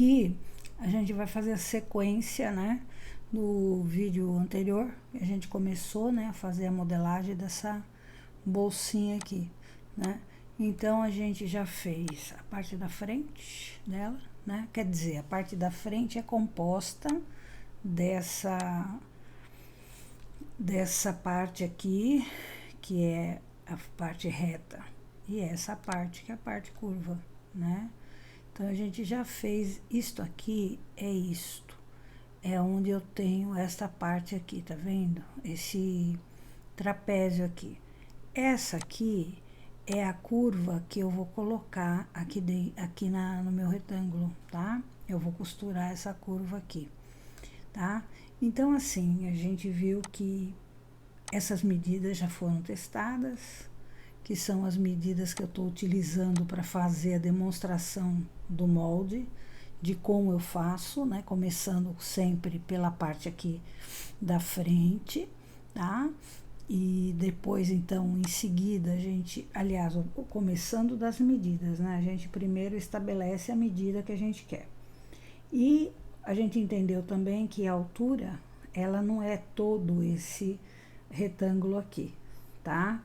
aqui a gente vai fazer a sequência, né, do vídeo anterior. A gente começou, né, a fazer a modelagem dessa bolsinha aqui, né. Então, a gente já fez a parte da frente dela, né, quer dizer, a parte da frente é composta dessa parte aqui, que é a parte reta, e essa parte que é a parte curva, né. Então, a gente já fez isto aqui, é isto, é onde eu tenho essa parte aqui, tá vendo? Esse trapézio aqui. Essa aqui é a curva que eu vou colocar aqui, no meu retângulo, tá? Eu vou costurar essa curva aqui, tá? Então, assim, a gente viu que essas medidas já foram testadas, que são as medidas que eu estou utilizando para fazer a demonstração do molde, de como eu faço, né? Começando sempre pela parte aqui da frente, tá? E depois, então, em seguida, a gente, aliás, começando das medidas, né? A gente primeiro estabelece a medida que a gente quer. E a gente entendeu também que a altura, ela não é todo esse retângulo aqui, tá?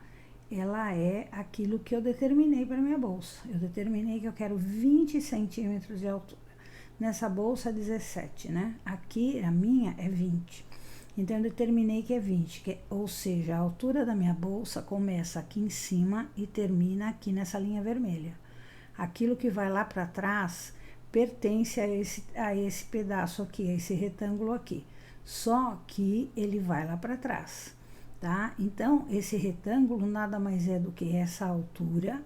Ela é aquilo que eu determinei para minha bolsa. Eu determinei que eu quero 20 centímetros de altura. Nessa bolsa, 17, né? Aqui, a minha é 20. Então, eu determinei que é 20, ou seja, a altura da minha bolsa começa aqui em cima e termina aqui nessa linha vermelha. Aquilo que vai lá para trás pertence a esse pedaço aqui, a esse retângulo aqui. Só que ele vai lá para trás, tá? Então, esse retângulo nada mais é do que essa altura,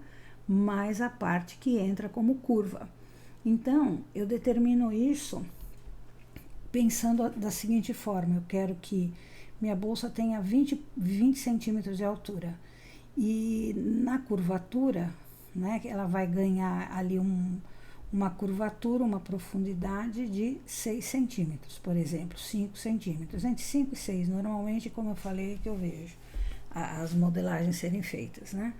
mais a parte que entra como curva. Então, eu determino isso pensando da seguinte forma: eu quero que minha bolsa tenha 20 centímetros de altura. E na curvatura, né, ela vai ganhar ali uma curvatura, uma profundidade de 6 centímetros, por exemplo, 5 centímetros. Entre 5 e 6, normalmente, como eu falei, que eu vejo as modelagens serem feitas, né?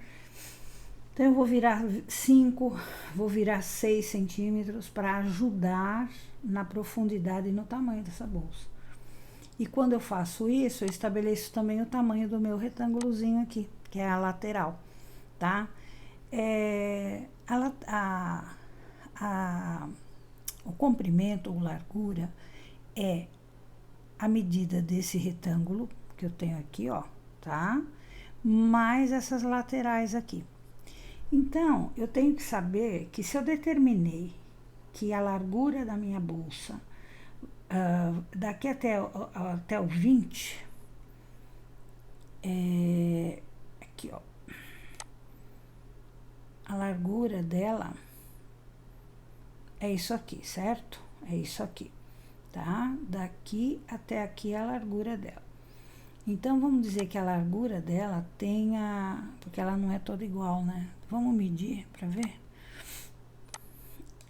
Então, eu vou virar 5, vou virar 6 centímetros para ajudar na profundidade e no tamanho dessa bolsa. E quando eu faço isso, eu estabeleço também o tamanho do meu retângulozinho aqui, que é a lateral, tá? O comprimento ou largura é a medida desse retângulo que eu tenho aqui, ó, tá? Mais essas laterais aqui. Então, eu tenho que saber que se eu determinei que a largura da minha bolsa, daqui até o 20, aqui, ó, a largura dela é isso aqui, certo? É isso aqui, tá? Daqui até aqui é a largura dela. Então, vamos dizer que a largura dela tenha, porque ela não é toda igual, né? Vamos medir para ver?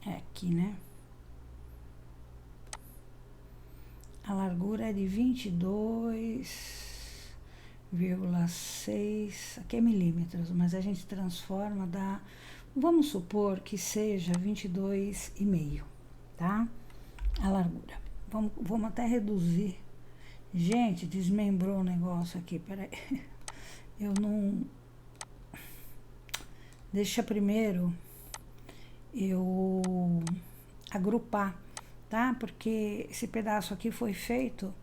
É aqui, né? A largura é de 22,6, aqui é milímetros, mas a gente transforma, vamos supor que seja 22,5, tá? A largura. Vamos até reduzir. Gente, desmembrou o negócio aqui, peraí. Eu não... Deixa primeiro eu agrupar, tá? Porque esse pedaço aqui foi feito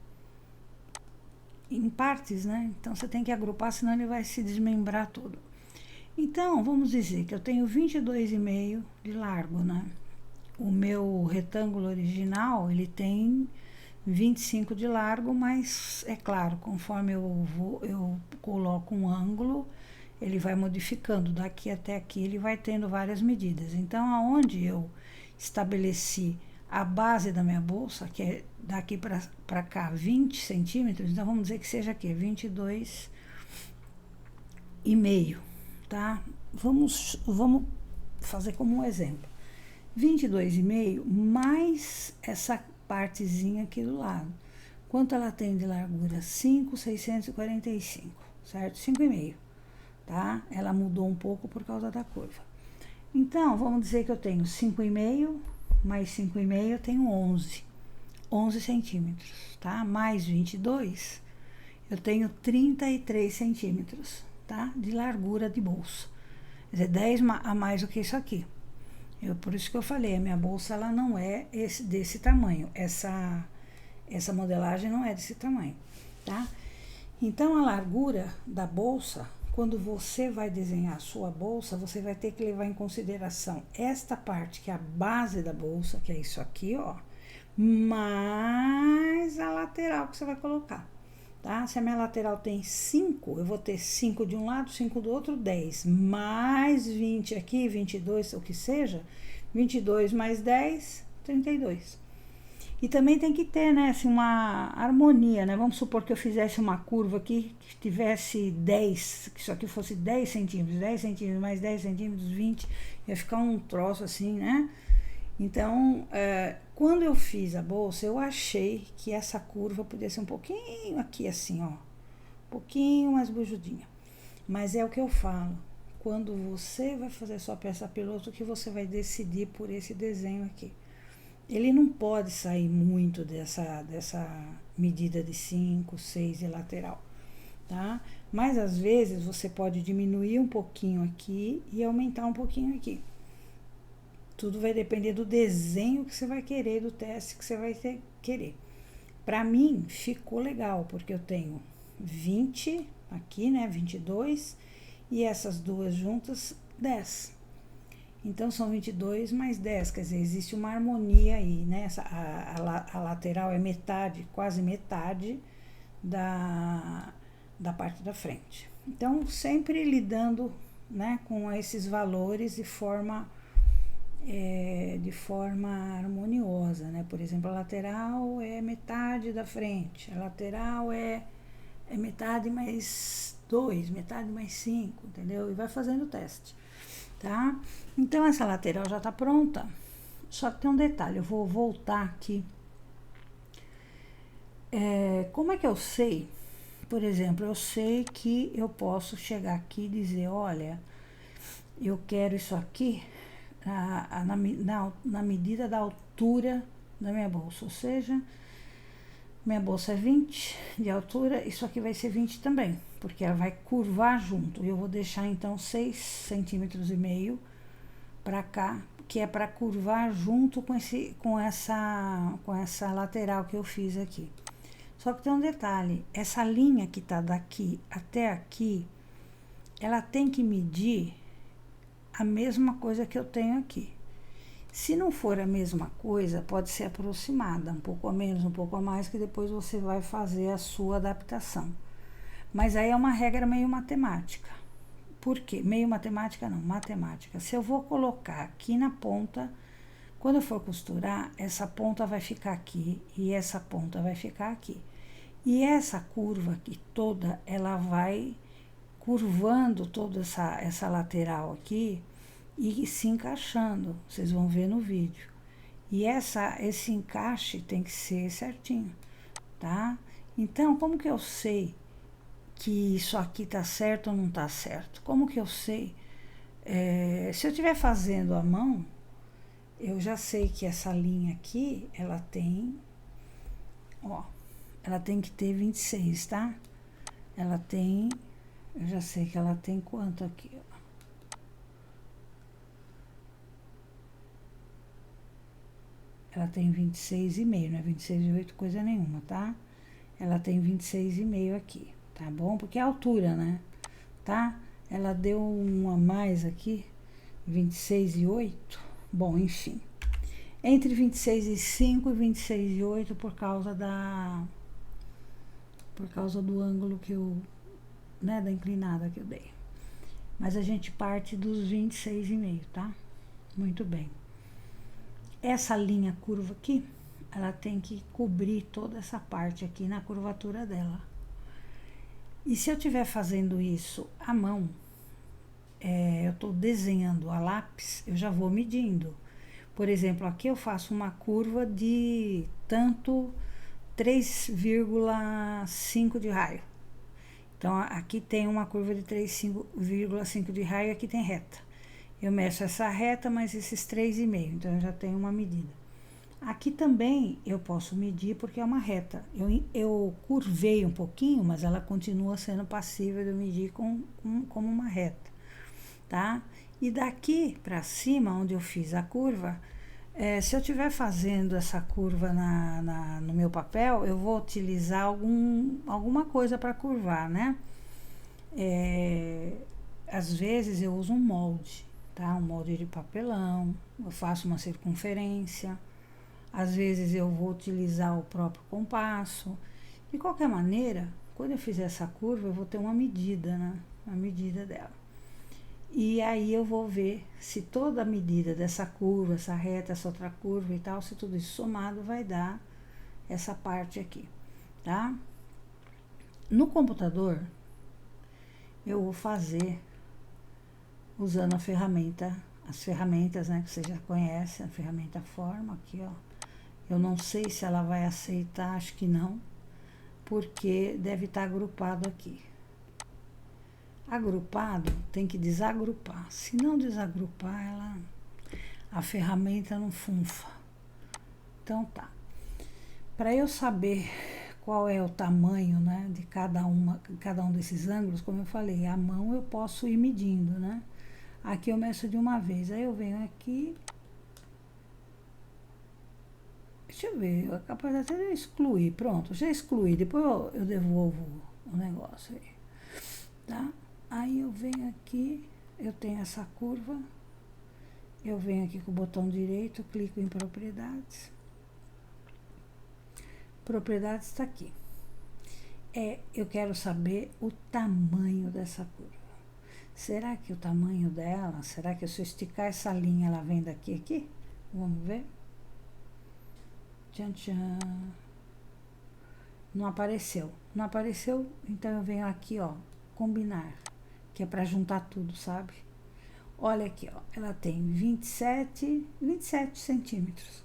em partes, né? Então, você tem que agrupar, senão ele vai se desmembrar tudo. Então, vamos dizer que eu tenho 22,5 de largo, né? O meu retângulo original, ele tem 25 de largo, mas, é claro, conforme eu coloco um ângulo, ele vai modificando. Daqui até aqui, ele vai tendo várias medidas. Então, aonde eu estabeleci a base da minha bolsa, que é daqui para cá 20 centímetros, então vamos dizer que seja aqui, 22,5, tá? Vamos fazer como um exemplo. 22,5 mais essa partezinha aqui do lado. Quanto ela tem de largura? 5,645, certo? 5,5, tá? Ela mudou um pouco por causa da curva. Então, vamos dizer que eu tenho 5,5 mais 5,5 eu tenho 11 centímetros, tá? Mais 22, eu tenho 33 centímetros, tá? De largura de bolsa. Quer dizer, 10 a mais do que isso aqui. Por isso que eu falei, a minha bolsa ela não é desse tamanho. Essa modelagem não é desse tamanho, tá? Então, a largura da bolsa, quando você vai desenhar a sua bolsa, você vai ter que levar em consideração esta parte, que é a base da bolsa, que é isso aqui, ó, mais a lateral que você vai colocar, tá? Se a minha lateral tem 5, eu vou ter 5 de um lado, 5 do outro, 10, mais 20 aqui, 22, o que seja, 22 mais 10, 32. E também tem que ter, né, assim, uma harmonia, né? Vamos supor que eu fizesse uma curva aqui, que tivesse 10, que isso aqui fosse 10 centímetros, 10 centímetros mais 10 centímetros, 20, ia ficar um troço assim, né? Então, quando eu fiz a bolsa, eu achei que essa curva podia ser um pouquinho aqui assim, ó. Um pouquinho mais bujudinha. Mas é o que eu falo. Quando você vai fazer sua peça piloto, que você vai decidir por esse desenho aqui. Ele não pode sair muito dessa medida de 5, 6 de lateral, tá? Mas às vezes você pode diminuir um pouquinho aqui e aumentar um pouquinho aqui. Tudo vai depender do desenho que você vai querer, do teste que você vai querer. Para mim, ficou legal, porque eu tenho 20 aqui, né, 22, e essas duas juntas, 10. Então, são 22 mais 10, quer dizer, existe uma harmonia aí, né? A lateral é metade, quase metade da parte da frente. Então, sempre lidando, né, com esses valores de forma harmoniosa, né? Por exemplo, a lateral é metade da frente, a lateral é metade mais 2, metade mais 5, entendeu? E vai fazendo o teste, tá? Então, essa lateral já tá pronta, só que tem um detalhe, eu vou voltar aqui. Como é que eu sei? Por exemplo, eu sei que eu posso chegar aqui e dizer, olha, eu quero isso aqui na medida da altura da minha bolsa, ou seja, minha bolsa é 20 de altura, isso aqui vai ser 20 também, porque ela vai curvar junto, e eu vou deixar então 6,5 centímetros para cá, que é para curvar junto com essa lateral que eu fiz aqui. Só que tem um detalhe, essa linha que tá daqui até aqui, ela tem que medir a mesma coisa que eu tenho aqui. Se não for a mesma coisa, pode ser aproximada, um pouco a menos, um pouco a mais, que depois você vai fazer a sua adaptação. Mas aí é uma regra meio matemática. Por quê? Meio matemática não, matemática. Se eu vou colocar aqui na ponta, quando eu for costurar, essa ponta vai ficar aqui e essa ponta vai ficar aqui. E essa curva aqui toda, ela vai curvando toda essa lateral aqui e se encaixando. Vocês vão ver no vídeo. E esse encaixe tem que ser certinho, tá? Então, como que eu sei que isso aqui tá certo ou não tá certo? Como que eu sei? Se eu estiver fazendo à mão, eu já sei que essa linha aqui, ela tem, ó, ela tem que ter 26, tá? Ela tem, eu já sei que ela tem quanto aqui, ó? Ela tem 26,5, não é 26,8 coisa nenhuma, tá? Ela tem 26,5 aqui, tá bom? Porque é a altura, né? Tá? Ela deu um a mais aqui, 26,8. Bom, enfim. Entre 26,5 e 26,8 por causa do ângulo que eu, né, da inclinada que eu dei. Mas a gente parte dos 26,5, tá? Muito bem. Essa linha curva aqui, ela tem que cobrir toda essa parte aqui na curvatura dela. E se eu estiver fazendo isso à mão, eu estou desenhando a lápis, eu já vou medindo. Por exemplo, aqui eu faço uma curva de tanto 3,5 de raio. Então, aqui tem uma curva de 3,5 de raio, aqui tem reta. Eu meço essa reta, mais esses 3,5, então eu já tenho uma medida. Aqui também eu posso medir porque é uma reta. Eu curvei um pouquinho, mas ela continua sendo passível de eu medir como uma reta, tá? E daqui para cima, onde eu fiz a curva, se eu estiver fazendo essa curva no meu papel, eu vou utilizar alguma coisa para curvar, né? Às vezes eu uso um molde, tá? Um molde de papelão, eu faço uma circunferência. Às vezes eu vou utilizar o próprio compasso. De qualquer maneira, quando eu fizer essa curva, eu vou ter uma medida, né? Uma medida dela. E aí eu vou ver se toda a medida dessa curva, essa reta, essa outra curva e tal, se tudo isso somado vai dar essa parte aqui, tá? No computador, eu vou fazer usando a ferramenta, as ferramentas, né, que você já conhece, a ferramenta Forma aqui, ó. Eu não sei se ela vai aceitar, acho que não, porque deve estar agrupado aqui. Agrupado tem que desagrupar. Se não desagrupar, a ferramenta não funfa. Então tá. Para eu saber qual é o tamanho, né, de cada um desses ângulos, como eu falei, a mão eu posso ir medindo, né? Aqui eu meço de uma vez, aí eu venho aqui. Deixa eu ver, é capaz até de eu excluir. Pronto, já excluí. Depois eu devolvo o negócio aí, tá? Aí eu venho aqui, eu tenho essa curva. Eu venho aqui com o botão direito, clico em propriedades. Propriedades está aqui. Eu quero saber o tamanho dessa curva. Será que o tamanho dela, será que se eu esticar essa linha, ela vem daqui aqui? Vamos ver. Tchan, tchan. Não apareceu. Não apareceu, então eu venho aqui, ó, combinar, que é para juntar tudo, sabe? Olha aqui, ó, ela tem 27 centímetros.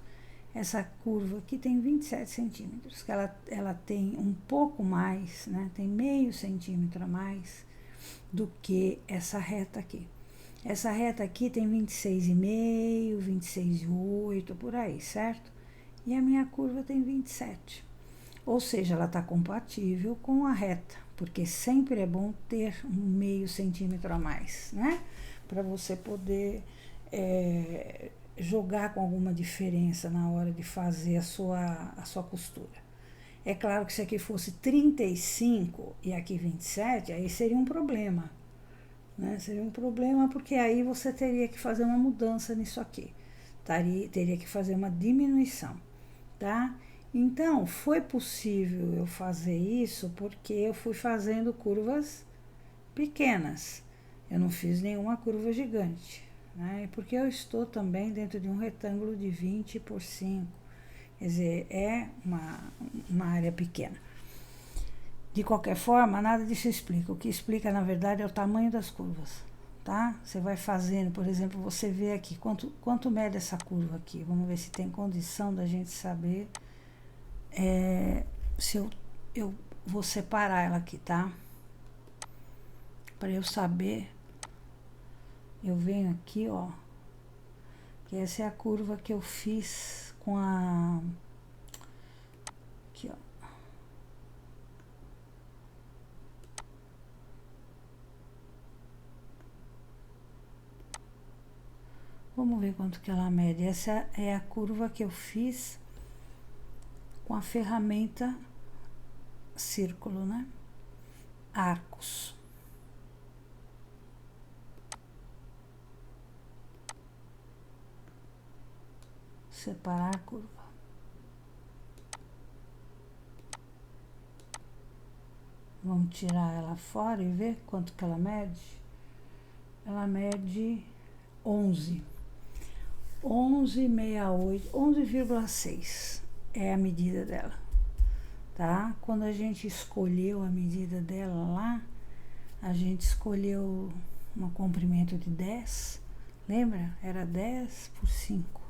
Essa curva aqui tem 27 centímetros, que ela tem um pouco mais, né? Tem meio centímetro a mais do que essa reta aqui. Essa reta aqui tem 26,5, 26,8, por aí, certo? E a minha curva tem 27. Ou seja, ela está compatível com a reta, porque sempre é bom ter um meio centímetro a mais, né? Para você poder jogar com alguma diferença na hora de fazer a sua costura. É claro que se aqui fosse 35 e aqui 27, aí seria um problema, né? Seria um problema porque aí você teria que fazer uma mudança nisso aqui, teria que fazer uma diminuição, tá? Então, foi possível eu fazer isso porque eu fui fazendo curvas pequenas. Eu não fiz nenhuma curva gigante, né? Porque eu estou também dentro de um retângulo de 20 por 5. Quer dizer, é uma área pequena. De qualquer forma, nada disso explica. O que explica, na verdade, é o tamanho das curvas, tá? Você vai fazendo, por exemplo, você vê aqui quanto mede essa curva aqui. Vamos ver se tem condição da gente saber. Se eu vou separar ela aqui, tá? Para eu saber, eu venho aqui, ó, que essa é a curva que eu fiz com aqui, ó. Vamos ver quanto que ela mede. Essa é a curva que eu fiz com a ferramenta círculo, né? Arcos. Separar a curva. Vamos tirar ela fora e ver quanto que ela mede. Ela mede 11. 11,68, 11,6 é a medida dela, tá? Quando a gente escolheu a medida dela lá, a gente escolheu um comprimento de 10, lembra? Era 10 por 5.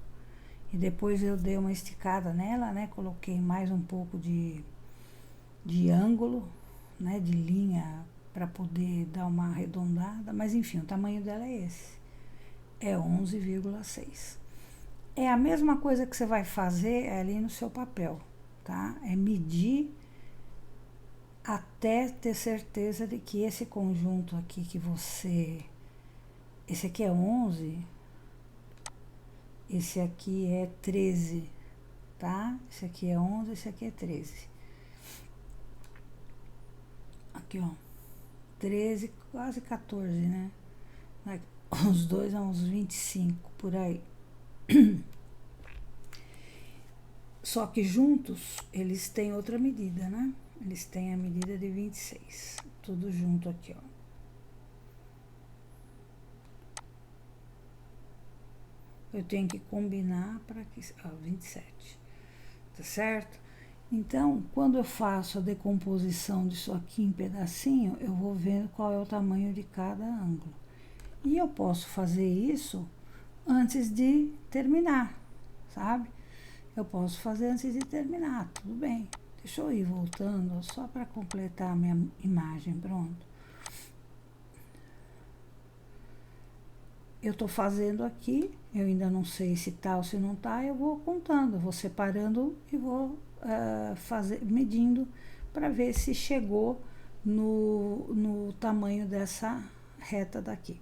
E depois eu dei uma esticada nela, né? Coloquei mais um pouco de ângulo, né? De linha para poder dar uma arredondada, mas enfim, o tamanho dela é esse. é 11,6. É a mesma coisa que você vai fazer ali no seu papel, tá? É medir até ter certeza de que esse conjunto aqui que você... Esse aqui é 11, esse aqui é 13, tá? Esse aqui é 11, esse aqui é 13. Aqui, ó, 13, quase 14, né? Os dois são uns 25, por aí. Só que juntos, eles têm outra medida, né? Eles têm a medida de 26. Tudo junto aqui, ó. Eu tenho que combinar para que... Ó, 27. Tá certo? Então, quando eu faço a decomposição disso aqui em pedacinho, eu vou vendo qual é o tamanho de cada ângulo. E eu posso fazer isso antes de terminar, sabe? Eu posso fazer antes de terminar, tudo bem. Deixa eu ir voltando, só para completar a minha imagem, pronto. Eu tô fazendo aqui, eu ainda não sei se tá ou se não tá, eu vou contando, eu vou separando e vou medindo para ver se chegou no tamanho dessa reta daqui.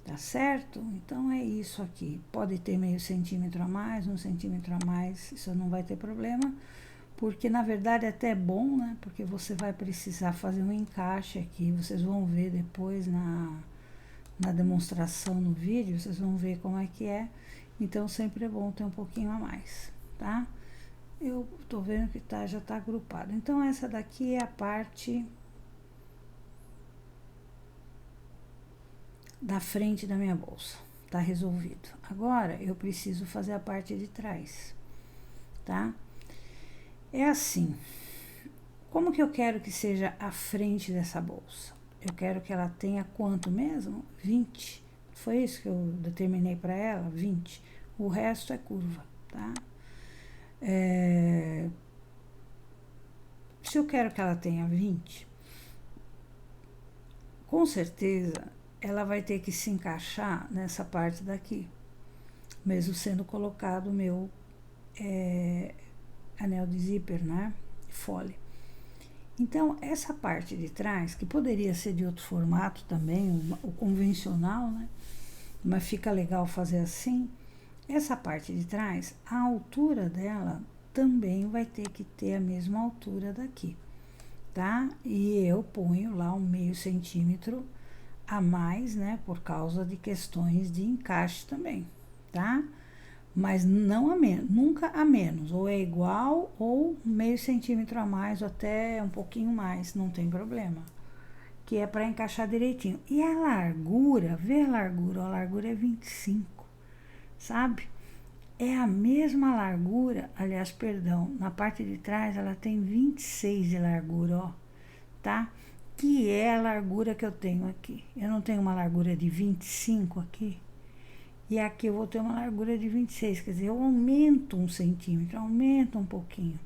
Tá certo? Então, é isso aqui. Pode ter meio centímetro a mais, 1 centímetro a mais, isso não vai ter problema, porque, na verdade, até é bom, né? Porque você vai precisar fazer um encaixe aqui, vocês vão ver depois na demonstração no vídeo, vocês vão ver como é que é. Então, sempre é bom ter um pouquinho a mais, tá? Eu tô vendo que já tá agrupado. Então, essa daqui é a parte... da frente da minha bolsa, tá resolvido. Agora, eu preciso fazer a parte de trás, tá? É assim, como que eu quero que seja a frente dessa bolsa? Eu quero que ela tenha quanto mesmo? 20. Foi isso que eu determinei para ela? 20. O resto é curva, tá? Se eu quero que ela tenha 20, com certeza ela vai ter que se encaixar nessa parte daqui, mesmo sendo colocado o meu anel de zíper, né? Fole. Então, essa parte de trás, que poderia ser de outro formato também, o convencional, né? Mas fica legal fazer assim. Essa parte de trás, a altura dela também vai ter que ter a mesma altura daqui, tá? E eu ponho lá 1/2 centímetro a mais, né, por causa de questões de encaixe também, tá? Mas não a menos, nunca a menos, ou é igual ou 1/2 centímetro a mais, ou até um pouquinho mais, não tem problema, que é para encaixar direitinho. E a largura, vê a largura é 25, sabe? É a mesma largura, aliás, perdão, na parte de trás ela tem 26 de largura, ó, tá? Que é a largura que eu tenho aqui. Eu não tenho uma largura de 25 aqui, e aqui eu vou ter uma largura de 26, quer dizer, eu aumento 1 centímetro, aumento um pouquinho,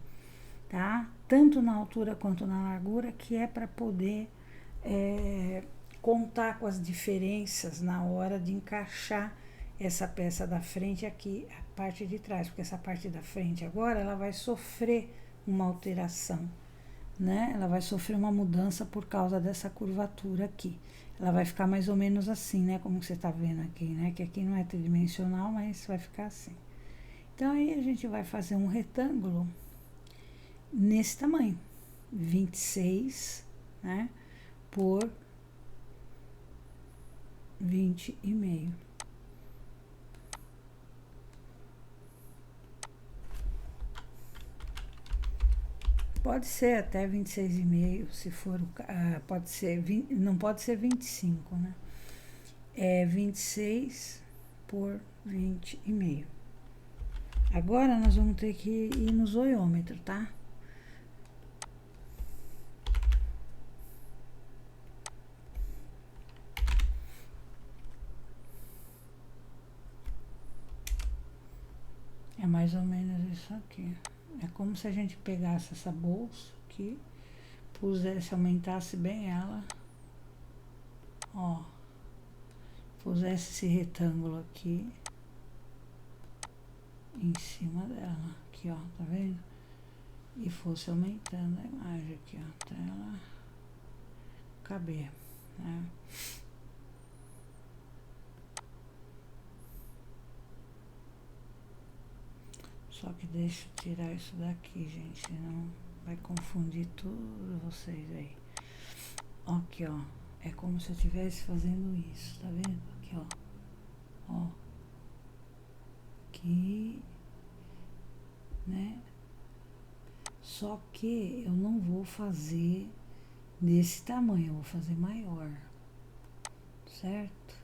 tá? Tanto na altura quanto na largura, que é para poder contar com as diferenças na hora de encaixar essa peça da frente aqui, a parte de trás, porque essa parte da frente agora, ela vai sofrer uma alteração, né? Ela vai sofrer uma mudança por causa dessa curvatura aqui. Ela vai ficar mais ou menos assim, né? Como você tá vendo aqui, né? Que aqui não é tridimensional, mas vai ficar assim. Então, aí a gente vai fazer um retângulo nesse tamanho, 26, né? Por 20,5. Pode ser até 26,5, se for pode ser, não pode ser 25, né? É 26 por 20,5. Agora nós vamos ter que ir no zoiômetro, tá? É mais ou menos isso aqui. É como se a gente pegasse essa bolsa aqui, pusesse, aumentasse bem ela, ó, pusesse esse retângulo aqui em cima dela, aqui ó, tá vendo? E fosse aumentando a imagem aqui, ó, até ela caber, né? Só que deixa eu tirar isso daqui, gente, senão vai confundir tudo vocês aí. Aqui, ó, é como se eu estivesse fazendo isso, tá vendo? Aqui, ó, ó, aqui, né? Só que eu não vou fazer desse tamanho, eu vou fazer maior, certo?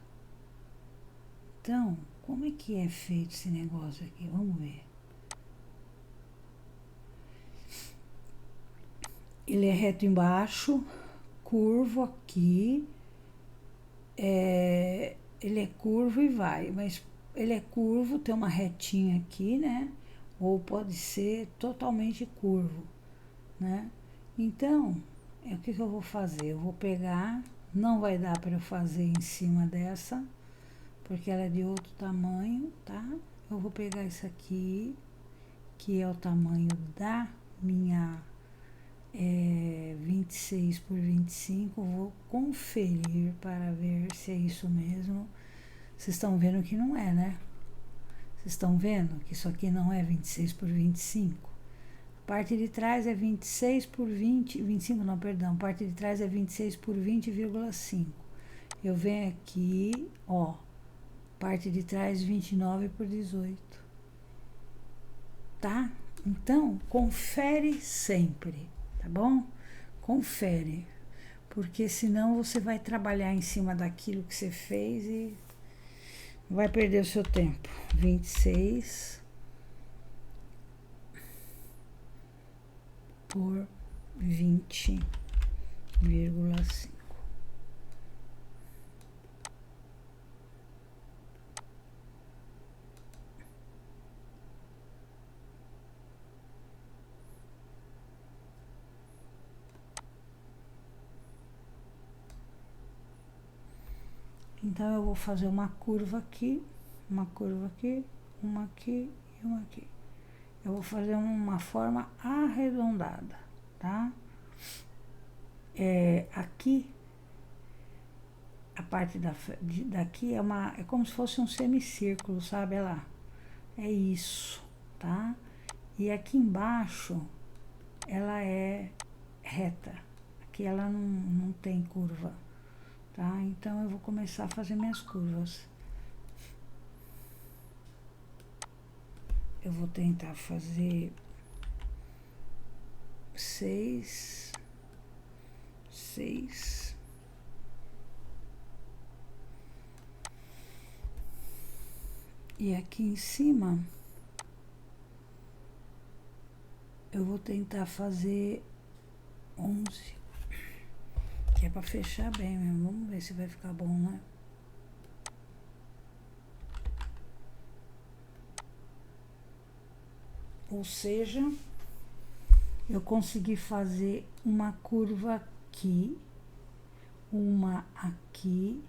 Então, como é que é feito esse negócio aqui? Vamos ver. Ele é reto embaixo, curvo aqui, ele é curvo e vai, mas ele é curvo, tem uma retinha aqui, né? Ou pode ser totalmente curvo, né? Então, o que eu vou fazer? Eu vou pegar, não vai dar para eu fazer em cima dessa, porque ela é de outro tamanho, tá? Eu vou pegar isso aqui, que é o tamanho da minha 26 por 25, vou conferir para ver se é isso mesmo. Vocês estão vendo que não é, né? Vocês estão vendo que isso aqui não é 26 por 25? A parte de trás é 26 por 20, 25 não, perdão, a parte de trás é 26 por 20,5. Eu venho aqui, ó, parte de trás 29 por 18. Tá? Então, confere sempre, tá bom? Confere, porque senão você vai trabalhar em cima daquilo que você fez e vai perder o seu tempo. 26 por 20,5. Então, eu vou fazer uma curva aqui, uma curva aqui, uma aqui e uma aqui. Eu vou fazer uma forma arredondada, tá? Aqui, a parte daqui é como se fosse um semicírculo, sabe? Olha lá. É isso, tá? E aqui embaixo, ela é reta. Aqui ela não tem curva, tá? Então, eu vou começar a fazer minhas curvas. Eu vou tentar fazer 6. E aqui em cima, eu vou tentar fazer 11. Que é pra fechar bem mesmo. Vamos ver se vai ficar bom, né? Ou seja, eu consegui fazer uma curva aqui, uma aqui,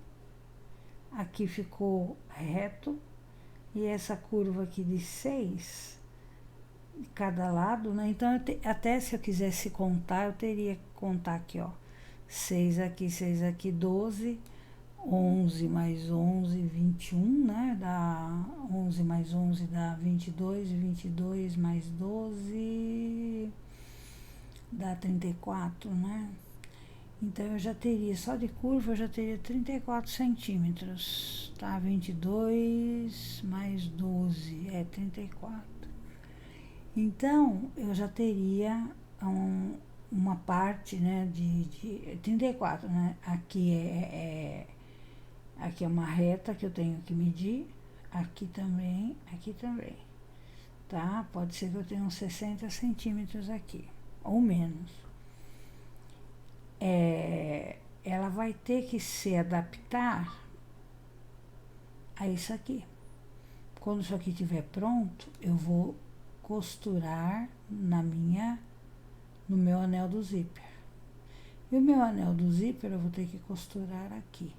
aqui ficou reto, e essa curva aqui de 6 de cada lado, né? Então, até se eu quisesse contar, eu teria que contar aqui, ó. 6 aqui, 12, 11 mais 11, 21, né? Dá 11 mais 11 dá 22, 22 mais 12 dá 34, né? Então, eu já teria, só de curva, eu já teria 34 centímetros, tá? 22 mais 12 é 34. Então, eu já teria uma parte, né, de 34, né? Aqui é uma reta que eu tenho que medir, aqui também, tá? Pode ser que eu tenha uns 60 centímetros aqui, ou menos. Ela vai ter que se adaptar a isso aqui. Quando isso aqui estiver pronto, eu vou costurar no meu anel do zíper. E o meu anel do zíper eu vou ter que costurar aqui.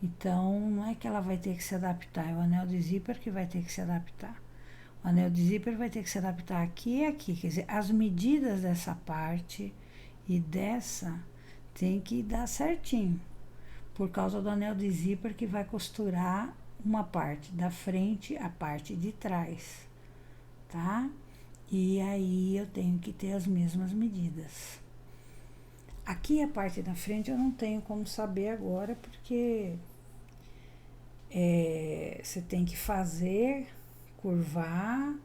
Então, não é que ela vai ter que se adaptar, é o anel de zíper que vai ter que se adaptar. O anel de zíper vai ter que se adaptar aqui e aqui, quer dizer, as medidas dessa parte e dessa tem que dar certinho, por causa do anel de zíper que vai costurar uma parte da frente, a parte de trás, tá? E aí eu tenho que ter as mesmas medidas. Aqui a parte da frente eu não tenho como saber agora, porque você tem que fazer, curvar,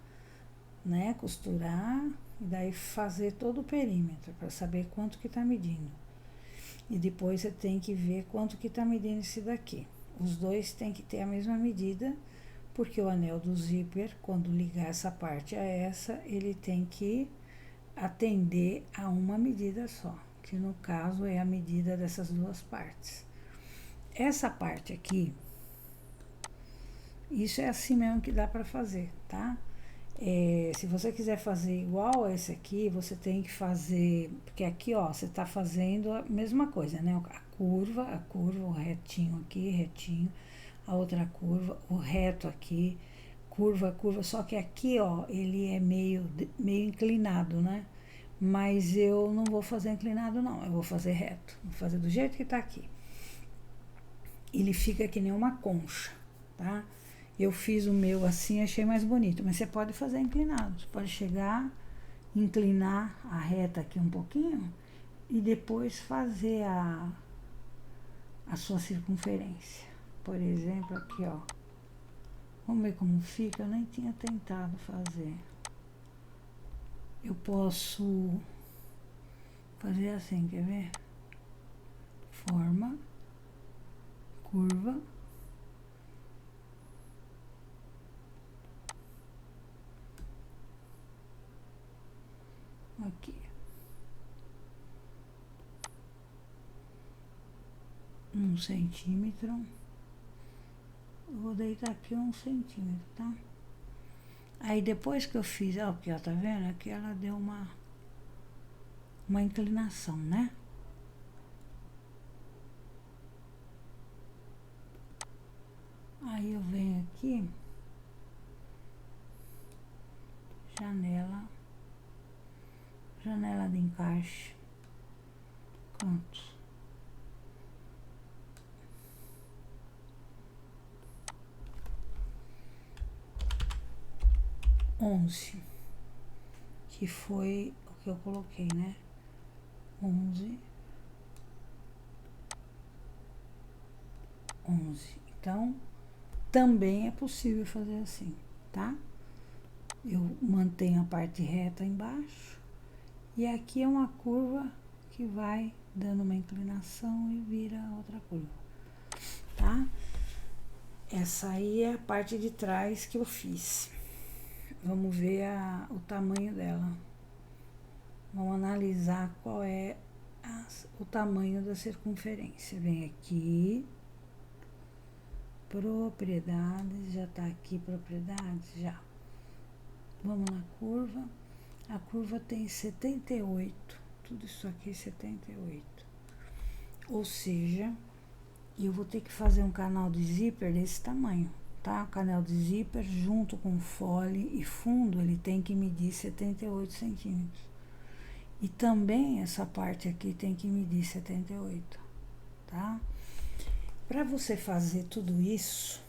né, costurar e daí fazer todo o perímetro para saber quanto que está medindo. E depois você tem que ver quanto que está medindo esse daqui. Os dois tem que ter a mesma medida, porque o anel do zíper, quando ligar essa parte a essa, ele tem que atender a uma medida só, que no caso é a medida dessas duas partes. Essa parte aqui, isso é assim mesmo que dá para fazer, tá? Se você quiser fazer igual a esse aqui, você tem que fazer, porque aqui, ó, você tá fazendo a mesma coisa, né? A curva, o retinho aqui, retinho, a outra curva, o reto aqui, curva, só que aqui, ó, ele é meio inclinado, né? Mas eu não vou fazer inclinado, não, eu vou fazer reto, vou fazer do jeito que tá aqui. Ele fica que nem uma concha, tá? Eu fiz o meu assim, achei mais bonito, mas você pode fazer inclinado. Você pode chegar, inclinar a reta aqui um pouquinho e depois fazer a sua circunferência. Por exemplo, aqui, ó. Vamos ver como fica, eu nem tinha tentado fazer. Eu posso fazer assim, quer ver? Forma, curva. Aqui. 1 centímetro. Eu vou deitar aqui 1 centímetro, tá? Aí depois que eu fiz, ó, porque ela tá vendo? Aqui ela deu uma inclinação, né? Aí eu venho aqui, janela de encaixe, cantos. onze, que foi o que eu coloquei, né? 11. Então, também é possível fazer assim, tá? Eu mantenho a parte reta embaixo e aqui é uma curva que vai dando uma inclinação e vira outra curva, tá? Essa aí é a parte de trás que eu fiz. Vamos ver o tamanho dela. Vamos analisar qual é o tamanho da circunferência. Vem aqui, propriedades, já tá aqui propriedades, já. Vamos na curva. A curva tem 78, tudo isso aqui 78. Ou seja, eu vou ter que fazer um canal de zíper desse tamanho, tá? O canal de zíper junto com fole e fundo, ele tem que medir 78 centímetros. E também essa parte aqui tem que medir 78, tá? Para você fazer tudo isso,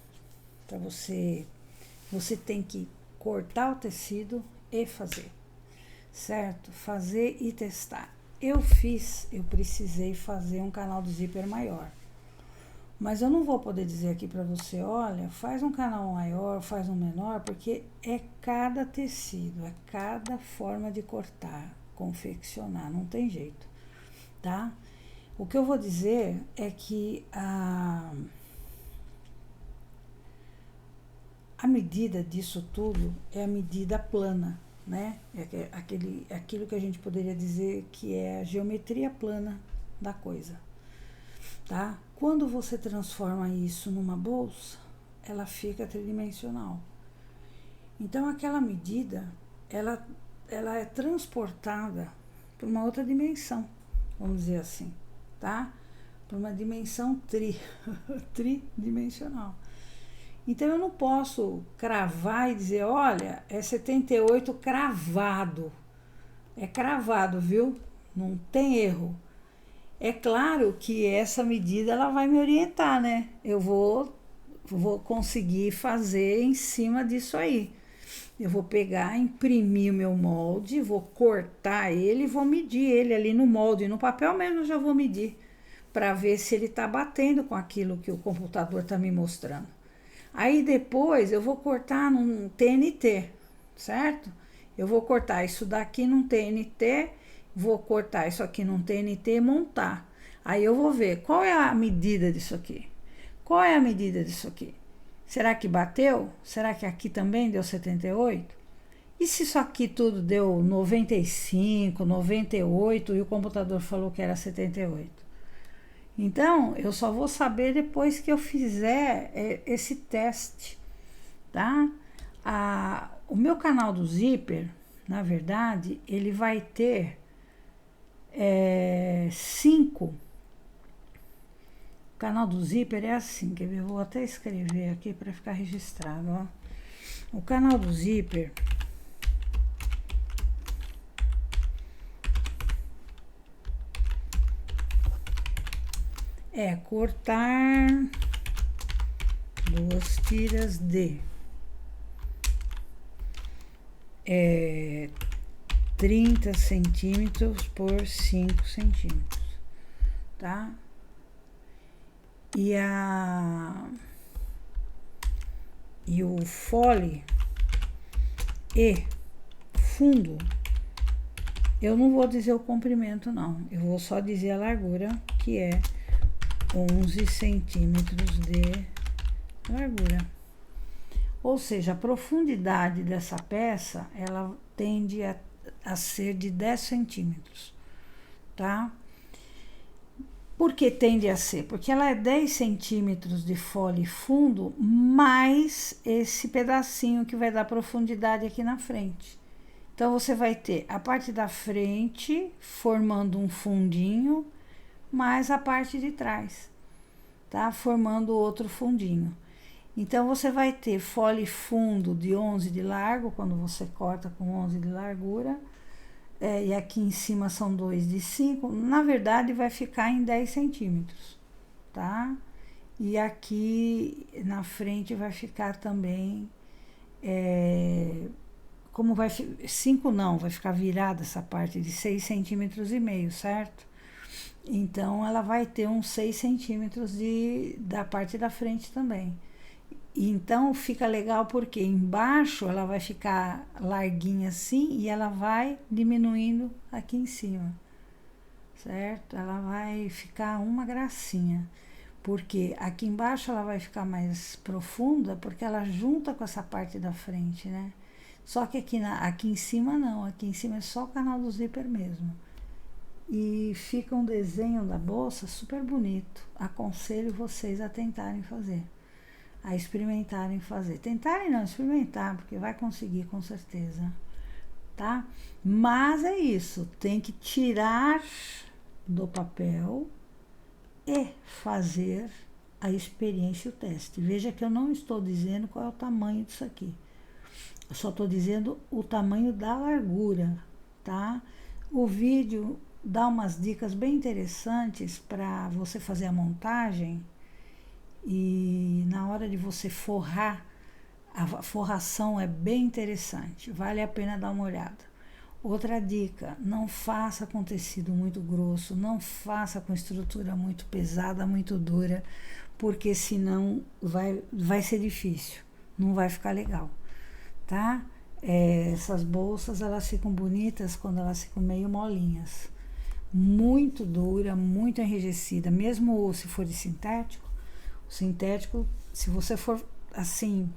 você tem que cortar o tecido e fazer, certo? Fazer e testar. Eu precisei fazer um canal de zíper maior. Mas eu não vou poder dizer aqui para você, olha, faz um canal maior, faz um menor, porque é cada tecido, é cada forma de cortar, confeccionar, não tem jeito, tá? O que eu vou dizer é que a medida disso tudo é a medida plana, né? É aquilo que a gente poderia dizer que é a geometria plana da coisa, tá? Quando você transforma isso numa bolsa, ela fica tridimensional. Então, aquela medida, ela é transportada para uma outra dimensão, vamos dizer assim, tá? para uma dimensão tridimensional. Então eu não posso cravar e dizer, olha, é 78 cravado. É cravado, viu? Não tem erro. É claro que essa medida ela vai me orientar, né? Eu vou conseguir fazer em cima disso aí. Eu vou pegar, imprimir o meu molde, vou cortar ele e vou medir ele ali no molde. No papel mesmo eu já vou medir, para ver se ele está batendo com aquilo que o computador está me mostrando. Aí depois eu vou cortar num TNT, certo? Eu vou cortar isso daqui num TNT, vou cortar isso aqui num TNT e montar. Aí eu vou ver qual é a medida disso aqui. Qual é a medida disso aqui? Será que bateu? Será que aqui também deu 78? E se isso aqui tudo deu 95, 98 e o computador falou que era 78? Então, eu só vou saber depois que eu fizer esse teste, tá? O meu canal do Zyper, na verdade, ele vai ter 5. O canal do Zyper é assim, quer ver? Eu vou até escrever aqui para ficar registrado, ó. O canal do Zyper é cortar 2 tiras de 30 centímetros por 5 centímetros, tá? E o fole e fundo, eu não vou dizer o comprimento não, eu vou só dizer a largura, que é 11 centímetros de largura. Ou seja, a profundidade dessa peça, ela tende a ser de 10 centímetros, tá? Por que tende a ser? Porque ela é 10 centímetros de fole fundo, mais esse pedacinho que vai dar profundidade aqui na frente. Então, você vai ter a parte da frente formando um fundinho, mais a parte de trás, tá? Formando outro fundinho. Então, você vai ter fole fundo de 11 de largo, quando você corta com 11 de largura, e aqui em cima são 2 de 5, na verdade vai ficar em 10 centímetros, tá? E aqui na frente vai ficar também, como vai, 5 não, vai ficar virada essa parte de 6 centímetros e meio, certo? Então, ela vai ter uns 6 centímetros da parte da frente também. Então, fica legal porque embaixo ela vai ficar larguinha assim e ela vai diminuindo aqui em cima, certo? Ela vai ficar uma gracinha, porque aqui embaixo ela vai ficar mais profunda, porque ela junta com essa parte da frente, né? Só que aqui em cima não, aqui em cima é só o canal do Zyper mesmo. E fica um desenho da bolsa super bonito. Aconselho vocês a tentarem fazer, a experimentarem fazer. Tentarem não, experimentar, porque vai conseguir com certeza, tá? Mas é isso, tem que tirar do papel e fazer a experiência e o teste. Veja que eu não estou dizendo qual é o tamanho disso aqui. Eu só estou dizendo o tamanho da largura, tá? O vídeo dá umas dicas bem interessantes para você fazer a montagem e na hora de você forrar, a forração é bem interessante, vale a pena dar uma olhada. Outra dica, não faça com tecido muito grosso, não faça com estrutura muito pesada, muito dura, porque senão vai ser difícil, não vai ficar legal, tá? Essas bolsas, elas ficam bonitas quando elas ficam meio molinhas. Muito dura, muito enrijecida, mesmo se for de sintético. O sintético, se você for assim,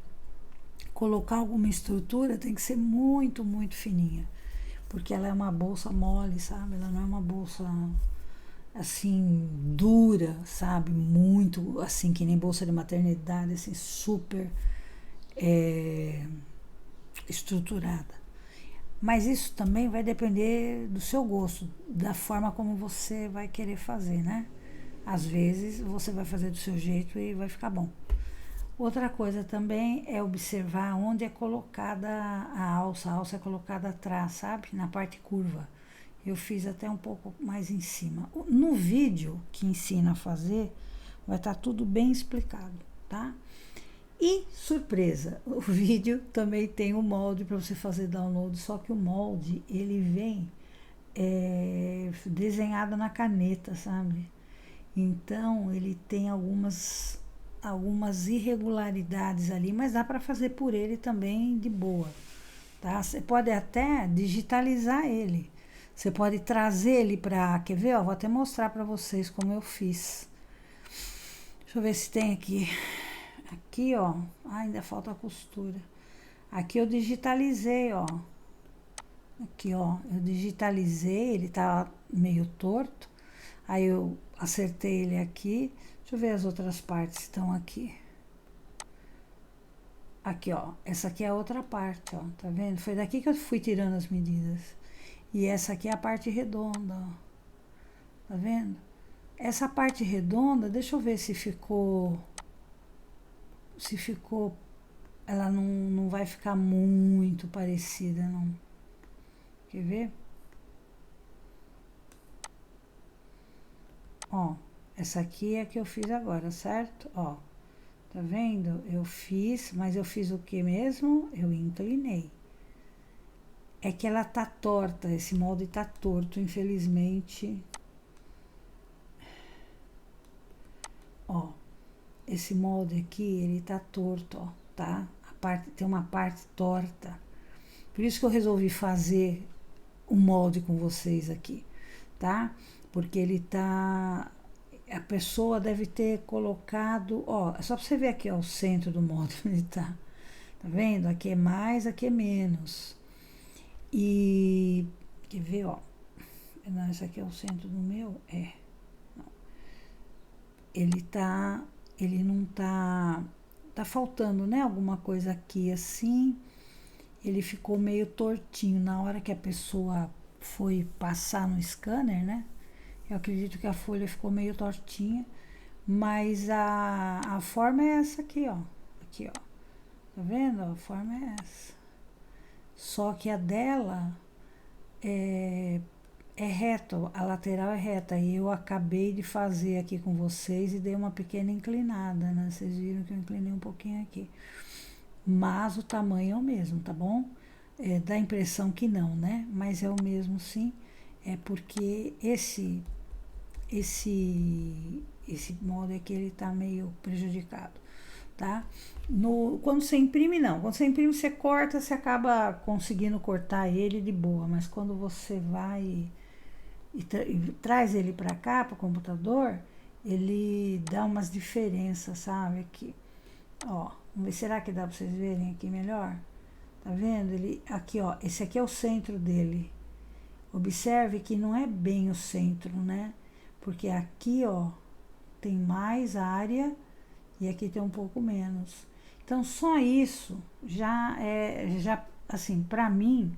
colocar alguma estrutura, tem que ser muito, muito fininha, porque ela é uma bolsa mole, sabe? Ela não é uma bolsa assim, dura, sabe? Muito, assim, que nem bolsa de maternidade, assim, super estruturada. Mas isso também vai depender do seu gosto, da forma como você vai querer fazer, né? Às vezes você vai fazer do seu jeito e vai ficar bom. Outra coisa também é observar onde é colocada a alça é colocada atrás, sabe? Na parte curva. Eu fiz até um pouco mais em cima. No vídeo que ensina a fazer, vai estar tudo bem explicado, tá? E, surpresa, o vídeo também tem um molde para você fazer download, só que o molde, ele vem desenhado na caneta, sabe? Então, ele tem algumas irregularidades ali, mas dá para fazer por ele também de boa, tá? Você pode até digitalizar ele. Você pode trazer ele para... Quer ver? Ó, vou até mostrar para vocês como eu fiz. Deixa eu ver se tem aqui. Aqui, ó. Ainda falta a costura. Aqui eu digitalizei, ó. Aqui, ó. Eu digitalizei. Ele tá meio torto. Aí eu acertei ele aqui. Deixa eu ver as outras partes que estão aqui. Aqui, ó. Essa aqui é a outra parte, ó. Tá vendo? Foi daqui que eu fui tirando as medidas. E essa aqui é a parte redonda, ó. Tá vendo? Essa parte redonda, deixa eu ver se ficou... Ela não vai ficar muito parecida, não. Quer ver? Ó, essa aqui é a que eu fiz agora, certo? Ó, tá vendo? Eu fiz, mas eu fiz o que mesmo? Eu inclinei. É que ela tá torta, esse molde tá torto, infelizmente. Ó, esse molde aqui, ele tá torto, ó, tá? Tem uma parte torta. Por isso que eu resolvi fazer um molde com vocês aqui, tá? Porque ele tá... A pessoa deve ter colocado... Ó, é só pra você ver aqui, ó, o centro do molde, ele tá. Tá vendo? Aqui é mais, aqui é menos. E... Quer ver, ó? Não, esse aqui é o centro do meu? É. Não. Ele não tá... Tá faltando, né? Alguma coisa aqui assim. Ele ficou meio tortinho na hora que a pessoa foi passar no scanner, né? Eu acredito que a folha ficou meio tortinha, mas a forma é essa aqui, ó. Aqui, ó. Tá vendo? A forma é essa. Só que a dela é reto, a lateral é reta. E eu acabei de fazer aqui com vocês e dei uma pequena inclinada, né? Vocês viram que eu inclinei um pouquinho aqui. Mas o tamanho é o mesmo, tá bom? Dá a impressão que não, né? Mas é o mesmo sim. É porque esse molde aqui, ele tá meio prejudicado, tá? Quando você imprime, não. Quando você imprime, você corta, você acaba conseguindo cortar ele de boa. Mas quando você vai e traz ele para cá, para o computador, ele dá umas diferenças, sabe? Aqui, ó. Vamos ver, será que dá para vocês verem aqui melhor? Tá vendo? Ele, aqui, ó. Esse aqui é o centro dele. Observe que não é bem o centro, né? Porque aqui, ó, tem mais área e aqui tem um pouco menos. Então, só isso já assim, pra mim,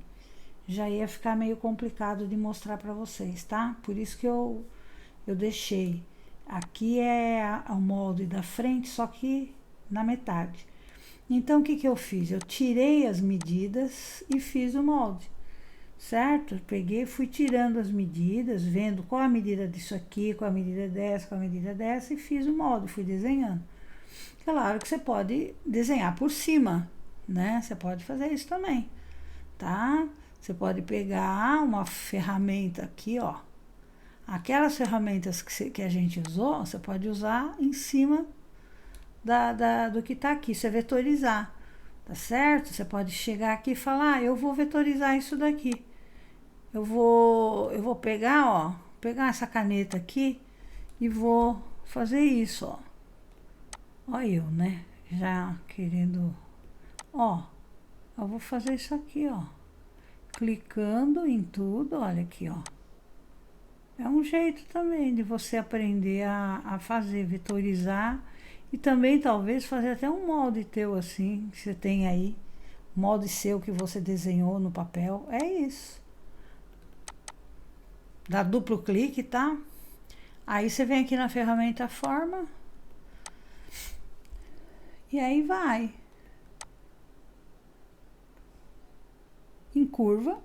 já ia ficar meio complicado de mostrar pra vocês, tá? Por isso que eu deixei. Aqui é o molde da frente, só que na metade. Então, o que que eu fiz? Eu tirei as medidas e fiz o molde. Certo? Peguei, fui tirando as medidas, vendo qual a medida disso aqui, qual a medida dessa, qual a medida dessa, e fiz o molde, fui desenhando. Claro que você pode desenhar por cima, né? Você pode fazer isso também, tá? Você pode pegar uma ferramenta aqui, ó. Aquelas ferramentas que a gente usou, você pode usar em cima do que tá aqui, você vetorizar, tá certo? Você pode chegar aqui e falar, eu vou vetorizar isso daqui. Eu vou pegar, ó, pegar essa caneta aqui e vou fazer isso, ó. Olha eu, né? Já querendo, ó, eu vou fazer isso aqui, ó. Clicando em tudo, olha aqui, ó. É um jeito também de você aprender a fazer, vetorizar e também talvez fazer até um molde teu assim, que você tem aí. Molde seu que você desenhou no papel, é isso. Dá duplo clique, tá? Aí você vem aqui na ferramenta forma. E aí vai. Em curva.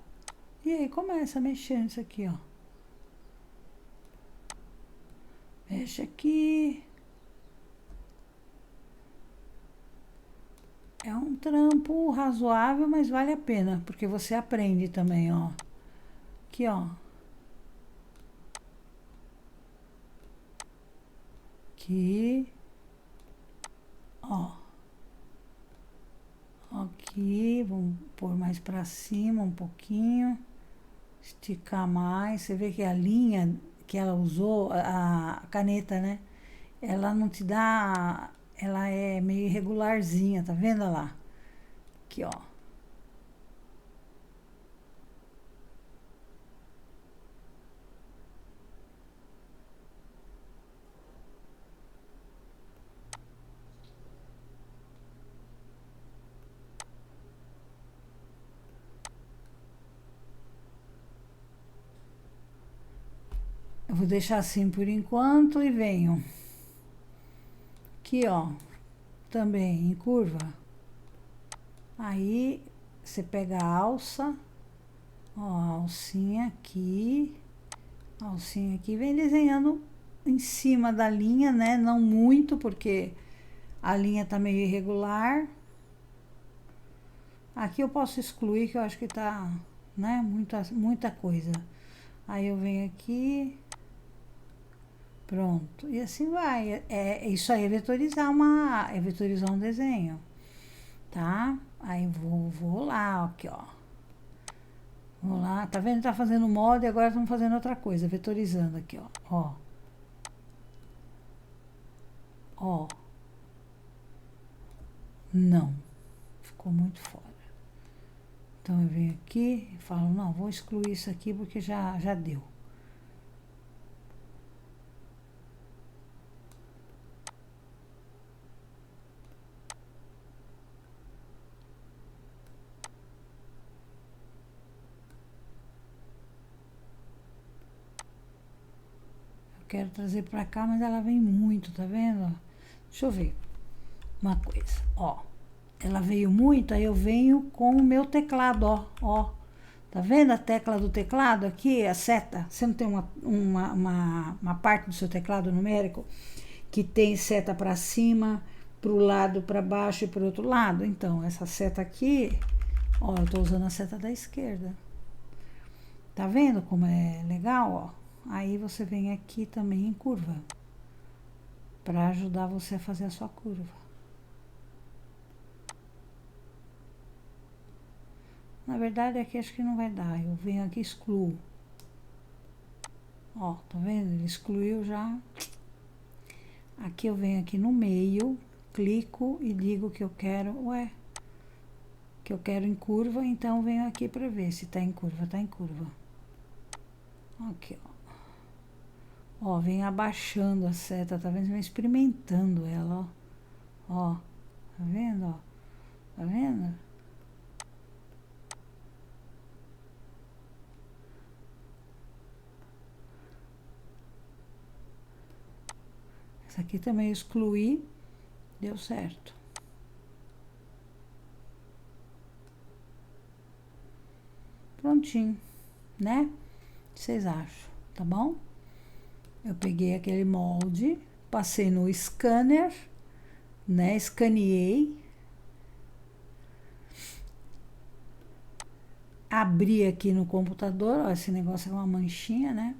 E aí começa a mexer nisso aqui, ó. Mexe aqui. É um trampo razoável, mas vale a pena, porque você aprende também, ó. Aqui, ó. Aqui. Ó. Aqui, vamos pôr mais pra cima um pouquinho. Esticar mais. Você vê que a linha que ela usou, a caneta, né? Ela não te dá... Ela é meio irregularzinha, tá vendo lá? Aqui, ó. Eu vou deixar assim por enquanto e venho. Aqui, ó. Também em curva. Aí, você pega a alça. Ó, a alcinha aqui. A alcinha aqui. Vem desenhando em cima da linha, né? Não muito, porque a linha tá meio irregular. Aqui eu posso excluir, que eu acho que tá, né? Muita coisa. Aí eu venho aqui... Pronto, e assim vai. Isso aí é vetorizar um desenho, tá? Aí vou lá, aqui, ó. Vou lá, tá vendo? Tá fazendo moda e agora estamos fazendo outra coisa, vetorizando aqui, ó. Ó. Não, ficou muito fora. Então eu venho aqui e falo, não, vou excluir isso aqui porque já deu. Quero trazer pra cá, mas ela vem muito, tá vendo? Deixa eu ver uma coisa, ó. Ela veio muito, aí eu venho com o meu teclado, ó. Tá vendo a tecla do teclado aqui, a seta? Você não tem uma parte do seu teclado numérico que tem seta para cima, para o lado, para baixo e para o outro lado? Então, essa seta aqui, ó, eu tô usando a seta da esquerda. Tá vendo como é legal, ó? Aí você vem aqui também em curva, para ajudar você a fazer a sua curva. Na verdade, aqui acho que não vai dar. Eu venho aqui e excluo. Ó, tá vendo? Ele excluiu já. Aqui eu venho aqui no meio, clico e digo que eu quero, que eu quero em curva, então venho aqui para ver se tá em curva, tá em curva. Aqui, ó. Ó, vem abaixando a seta, tá vendo? Vem experimentando ela, ó. Ó, tá vendo, ó? Tá vendo? Essa aqui também eu excluí, deu certo. Prontinho, né? O que vocês acham, tá bom? Eu peguei aquele molde, passei no scanner, né? Escaneei. Abri aqui no computador, ó, esse negócio é uma manchinha, né?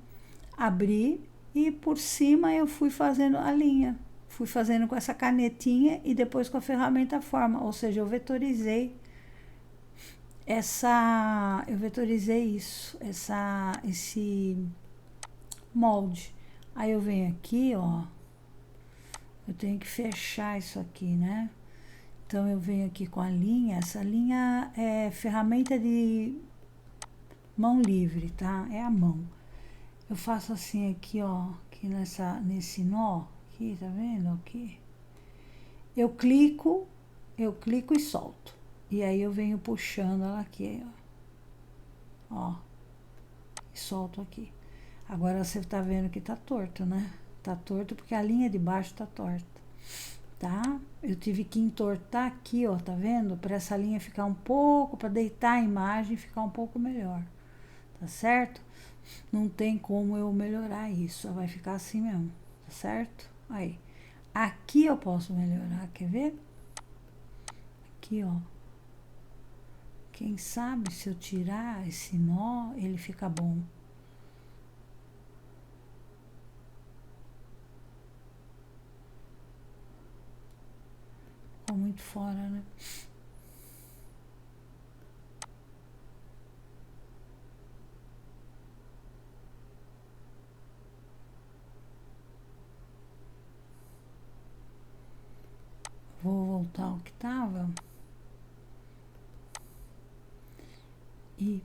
Abri e por cima eu fui fazendo a linha. Fui fazendo com essa canetinha e depois com a ferramenta forma, ou seja, eu vetorizei esse molde. Aí eu venho aqui, ó, eu tenho que fechar isso aqui, né? Então eu venho aqui com a linha, essa linha é ferramenta de mão livre, tá? É a mão. Eu faço assim aqui, ó, aqui nesse nó, aqui, tá vendo? Aqui. Eu clico e solto. E aí eu venho puxando ela aqui, ó. Ó. E solto aqui. Agora você tá vendo que tá torto, né? Tá torto porque a linha de baixo tá torta, tá? Eu tive que entortar aqui, ó, tá vendo? Para essa linha ficar um pouco, para deitar a imagem e ficar um pouco melhor, tá certo? Não tem como eu melhorar isso, só vai ficar assim mesmo, tá certo? Aí, aqui eu posso melhorar, quer ver? Aqui, ó. Quem sabe se eu tirar esse nó, ele fica bom. Ficou muito fora, né? Vou voltar ao que tava. E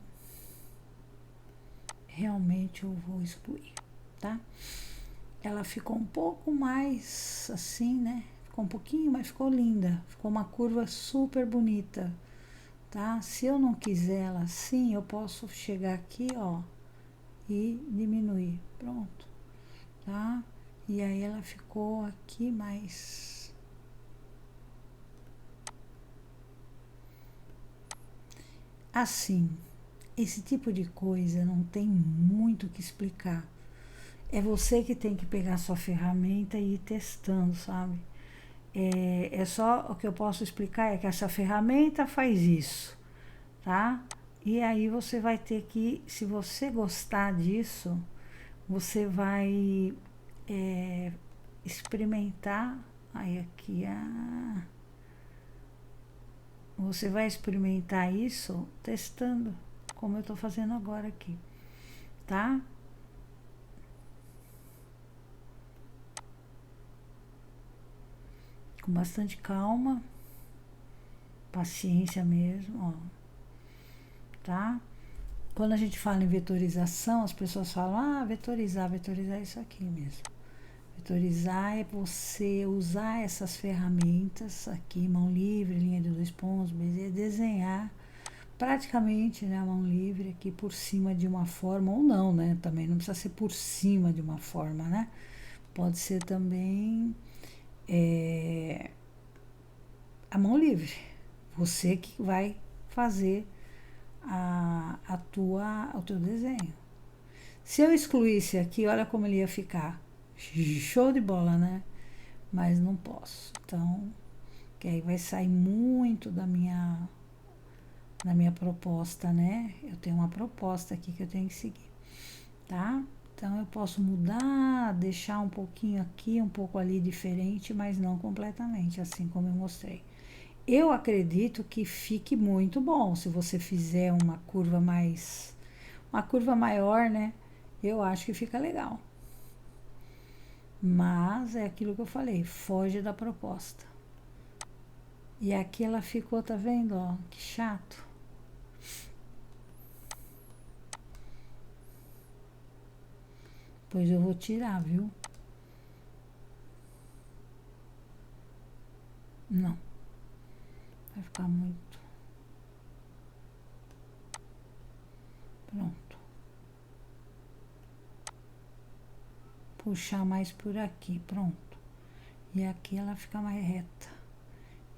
realmente eu vou excluir, tá? Ela ficou um pouco mais assim, né? Ficou um pouquinho, mas ficou linda. Ficou uma curva super bonita, tá? Se eu não quiser ela assim, eu posso chegar aqui, ó, e diminuir. Pronto, tá? E aí ela ficou aqui mais... Assim, esse tipo de coisa não tem muito o que explicar. É você que tem que pegar a sua ferramenta e ir testando, sabe? É só o que eu posso explicar é que essa ferramenta faz isso, tá? E aí você vai ter que, se você gostar disso, você vai experimentar. Aí aqui, você vai experimentar isso testando, como eu tô fazendo agora aqui, tá? Com bastante calma, paciência mesmo, ó, tá? Quando a gente fala em vetorização, as pessoas falam, vetorizar é isso aqui mesmo. Vetorizar é você usar essas ferramentas aqui, mão livre, linha de 2 pontos, desenhar praticamente, né, a mão livre aqui por cima de uma forma, ou não, né, também não precisa ser por cima de uma forma, né, pode ser também a mão livre, você que vai fazer o teu desenho. Se eu excluísse aqui, olha como ele ia ficar. Show de bola, né? Mas não posso. Então, que aí vai sair muito da minha proposta, né? Eu tenho uma proposta aqui que eu tenho que seguir, tá? Então, eu posso mudar, deixar um pouquinho aqui, um pouco ali diferente, mas não completamente, assim como eu mostrei. Eu acredito que fique muito bom se você fizer uma curva maior, né? Eu acho que fica legal. Mas é aquilo que eu falei, foge da proposta. E aqui ela ficou, tá vendo, ó, que chato. Pois eu vou tirar, viu? Não, vai ficar muito. Pronto. Puxar mais por aqui, pronto. E aqui ela fica mais reta.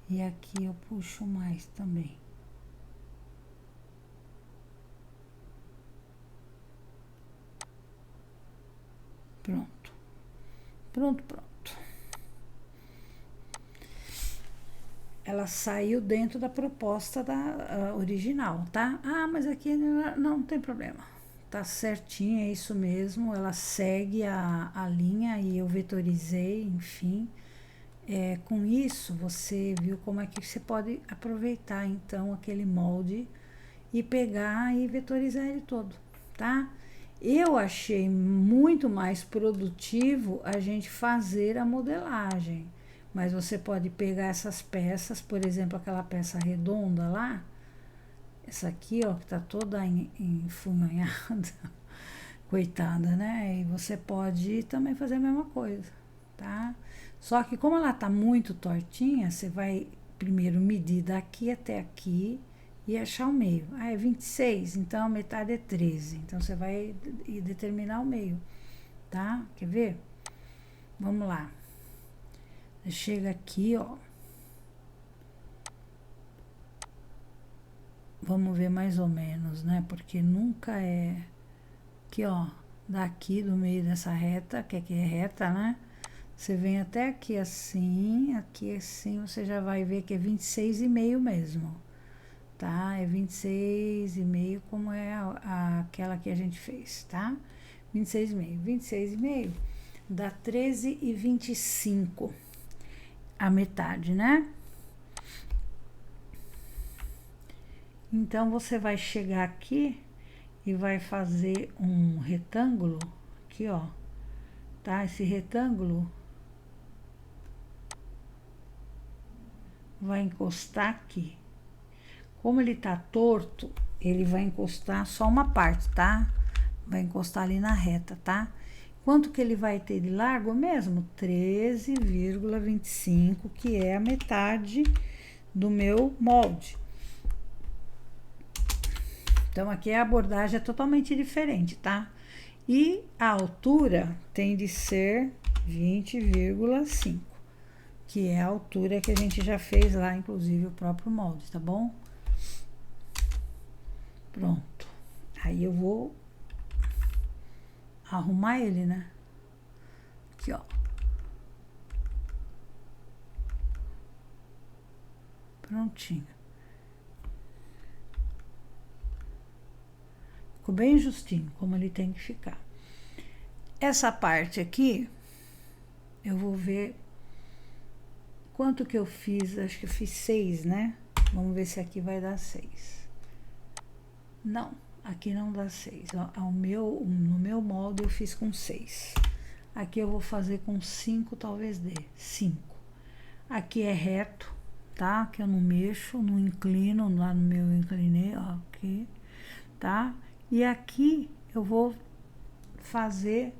E aqui eu puxo mais também. Pronto. Pronto, pronto. Ela saiu dentro da proposta da original, tá? Mas aqui não tem problema. Tá certinho, é isso mesmo. Ela segue a linha e eu vetorizei, enfim. Com isso, você viu como é que você pode aproveitar, então, aquele molde e pegar e vetorizar ele todo, tá? Eu achei muito mais produtivo a gente fazer a modelagem, mas você pode pegar essas peças, por exemplo, aquela peça redonda lá, essa aqui, ó, que tá toda enfunhanhada, coitada, né? E você pode também fazer a mesma coisa, tá? Só que como ela tá muito tortinha, você vai primeiro medir daqui até aqui e achar o meio. Ah, é 26, então a metade é 13. Então, você vai determinar o meio, tá? Quer ver? Vamos lá. Chega aqui, ó. Vamos ver mais ou menos, né? Porque nunca é... Aqui, ó. Daqui do meio dessa reta, que aqui é reta, né? Você vem até aqui assim, você já vai ver que é 26,5 mesmo, tá? É 26,5 como é aquela que a gente fez, tá? 26,5. 26,5 dá 13,25, a metade, né? Então, você vai chegar aqui e vai fazer um retângulo, aqui, ó, tá? Esse retângulo vai encostar aqui. Como ele tá torto, ele vai encostar só uma parte, tá? Vai encostar ali na reta, tá? Quanto que ele vai ter de largo mesmo? 13,25, que é a metade do meu molde. Então, aqui a abordagem é totalmente diferente, tá? E a altura tem de ser 20,5, que é a altura que a gente já fez lá, inclusive o próprio molde, tá bom? Pronto. Aí eu vou arrumar ele, né? Aqui, ó. Prontinho. Ficou bem justinho, como ele tem que ficar. Essa parte aqui, eu vou ver quanto que eu fiz. Acho que eu fiz 6, né? Vamos ver se aqui vai dar 6. Não, aqui não dá 6. No meu molde eu fiz com 6. Aqui eu vou fazer com 5, talvez dê 5. Aqui é reto, tá? Que eu não mexo, não inclino, lá no meu inclinei, ó, aqui, tá? E aqui eu vou fazer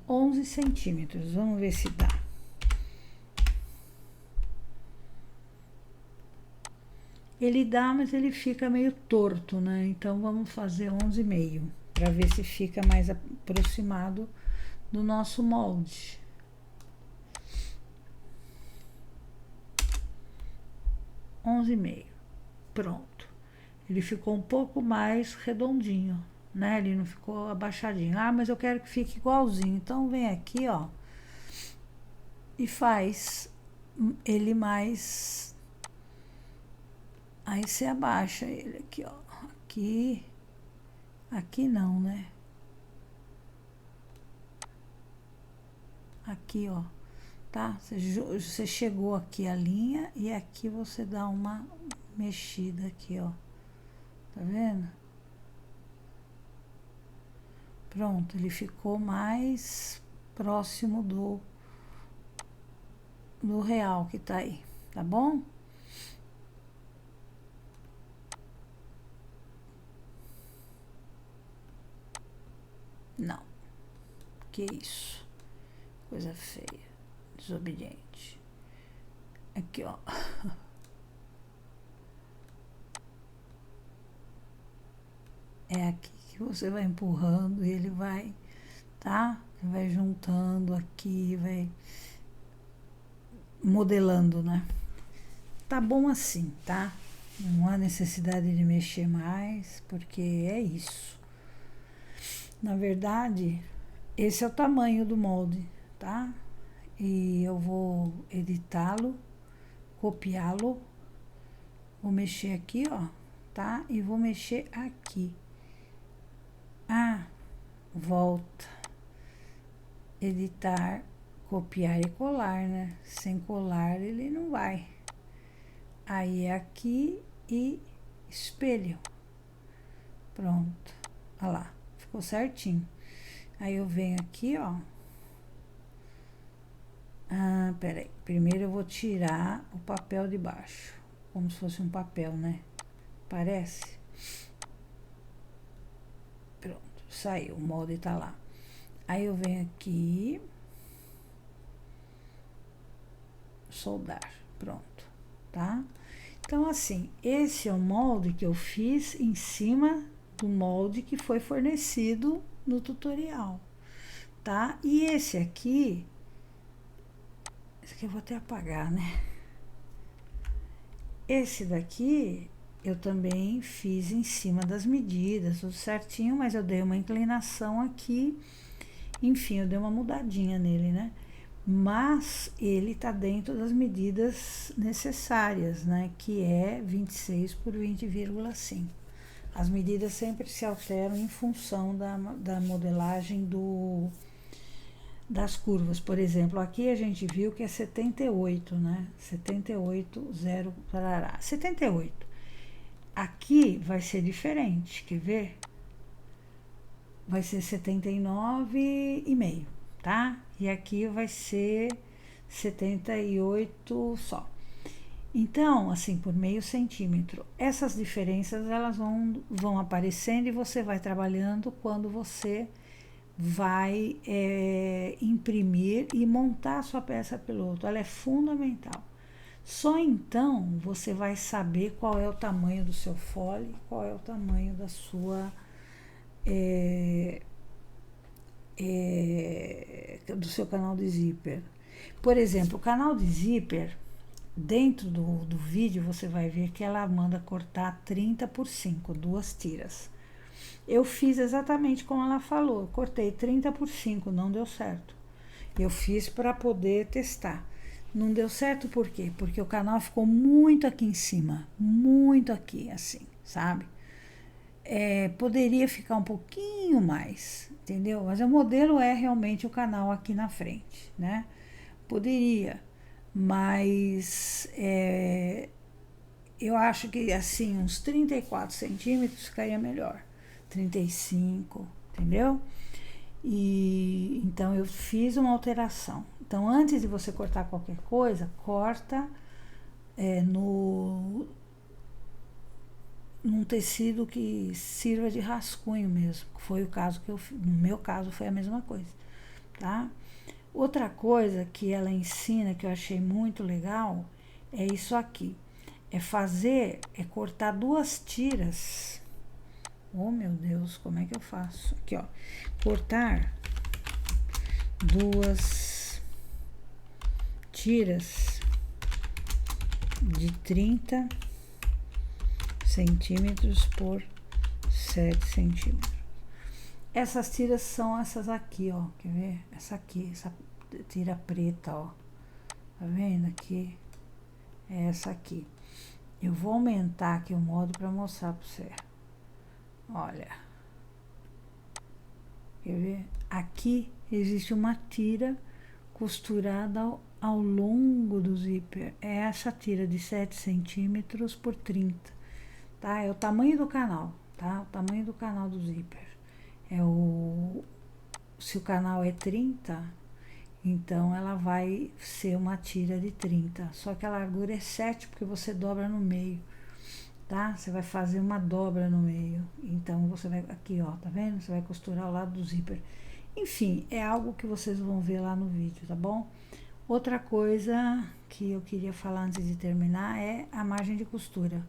11 centímetros. Vamos ver se dá. Ele dá, mas ele fica meio torto, né? Então, vamos fazer 11,5, para ver se fica mais aproximado do nosso molde. Onze e meio. Pronto. Ele ficou um pouco mais redondinho, né? Ele não ficou abaixadinho. Ah, mas eu quero que fique igualzinho. Então, vem aqui, ó, e faz ele mais... Aí, você abaixa ele aqui, ó. Aqui. Aqui não, né? Aqui, ó. Tá? Você chegou aqui a linha e aqui você dá uma mexida aqui, ó. Tá vendo? Pronto, ele ficou mais próximo do real que tá aí, tá bom? Não. Que isso? Coisa feia. Desobediente. Aqui, ó. É aqui que você vai empurrando e ele vai, tá? Vai juntando aqui, vai modelando, né? Tá bom assim, tá? Não há necessidade de mexer mais, porque é isso. Na verdade, esse é o tamanho do molde, tá? E eu vou editá-lo, copiá-lo, vou mexer aqui, ó, tá? E vou mexer aqui. Ah, volta, editar, copiar e colar, né? Sem colar ele não vai. Aí é aqui e espelho. Pronto, olha lá, ficou certinho. Aí eu venho aqui, ó. Ah, peraí. Primeiro eu vou tirar o papel de baixo. Como se fosse um papel, né? Parece? Pronto, saiu. O molde tá lá. Aí eu venho aqui. Soldar. Pronto, tá? Então, assim, esse é o molde que eu fiz em cima do molde que foi fornecido no tutorial, tá? E esse aqui eu vou até apagar, né? Esse daqui eu também fiz em cima das medidas, tudo certinho, mas eu dei uma inclinação aqui, enfim, eu dei uma mudadinha nele, né? Mas ele tá dentro das medidas necessárias, né? Que é 26 por 20,5. As medidas sempre se alteram em função da modelagem das curvas. Por exemplo, aqui a gente viu que é 78, né? 78, 0, parará. 78. Aqui vai ser diferente, quer ver? Vai ser 79,5, tá? E aqui vai ser 78 só. Então, assim, por meio centímetro. Essas diferenças, elas vão aparecendo e você vai trabalhando quando você vai imprimir e montar a sua peça piloto. Ela é fundamental. Só então você vai saber qual é o tamanho do seu fole, qual é o tamanho da sua do seu canal de zíper. Por exemplo, o canal de zíper, dentro do vídeo você vai ver que ela manda cortar 30 por 5, 2 tiras. Eu fiz exatamente como ela falou, cortei 30 por 5, não deu certo. Eu fiz para poder testar. Não deu certo por quê? Porque o canal ficou muito aqui em cima, muito aqui, assim, sabe? Poderia ficar um pouquinho mais, entendeu? Mas o modelo é realmente o canal aqui na frente, né? Poderia, mas eu acho que assim, uns 34 centímetros ficaria melhor. 35, entendeu? E então eu fiz uma alteração. Então, antes de você cortar qualquer coisa, corta num tecido que sirva de rascunho mesmo. Foi o caso que eu fiz. No meu caso foi a mesma coisa, tá? Outra coisa que ela ensina que eu achei muito legal é isso aqui. É cortar 2 tiras. Oh, meu Deus, como é que eu faço? Aqui, ó. Cortar 2 tiras de 30 centímetros por 7 centímetros. Essas tiras são essas aqui, ó. Quer ver? Essa aqui, essa tira preta, ó. Tá vendo aqui? É essa aqui. Eu vou aumentar aqui o modo para mostrar para você. Olha. Quer ver? Aqui existe uma tira costurada ao longo do zíper. É essa tira de 7 centímetros por 30, tá? É o tamanho do canal, tá? O tamanho do canal do zíper. Se o canal é 30, então ela vai ser uma tira de 30. Só que a largura é 7, porque você dobra no meio, tá? Você vai fazer uma dobra no meio. Então, você vai aqui, ó, tá vendo? Você vai costurar ao lado do zíper. Enfim, é algo que vocês vão ver lá no vídeo, tá bom? Outra coisa que eu queria falar antes de terminar é a margem de costura.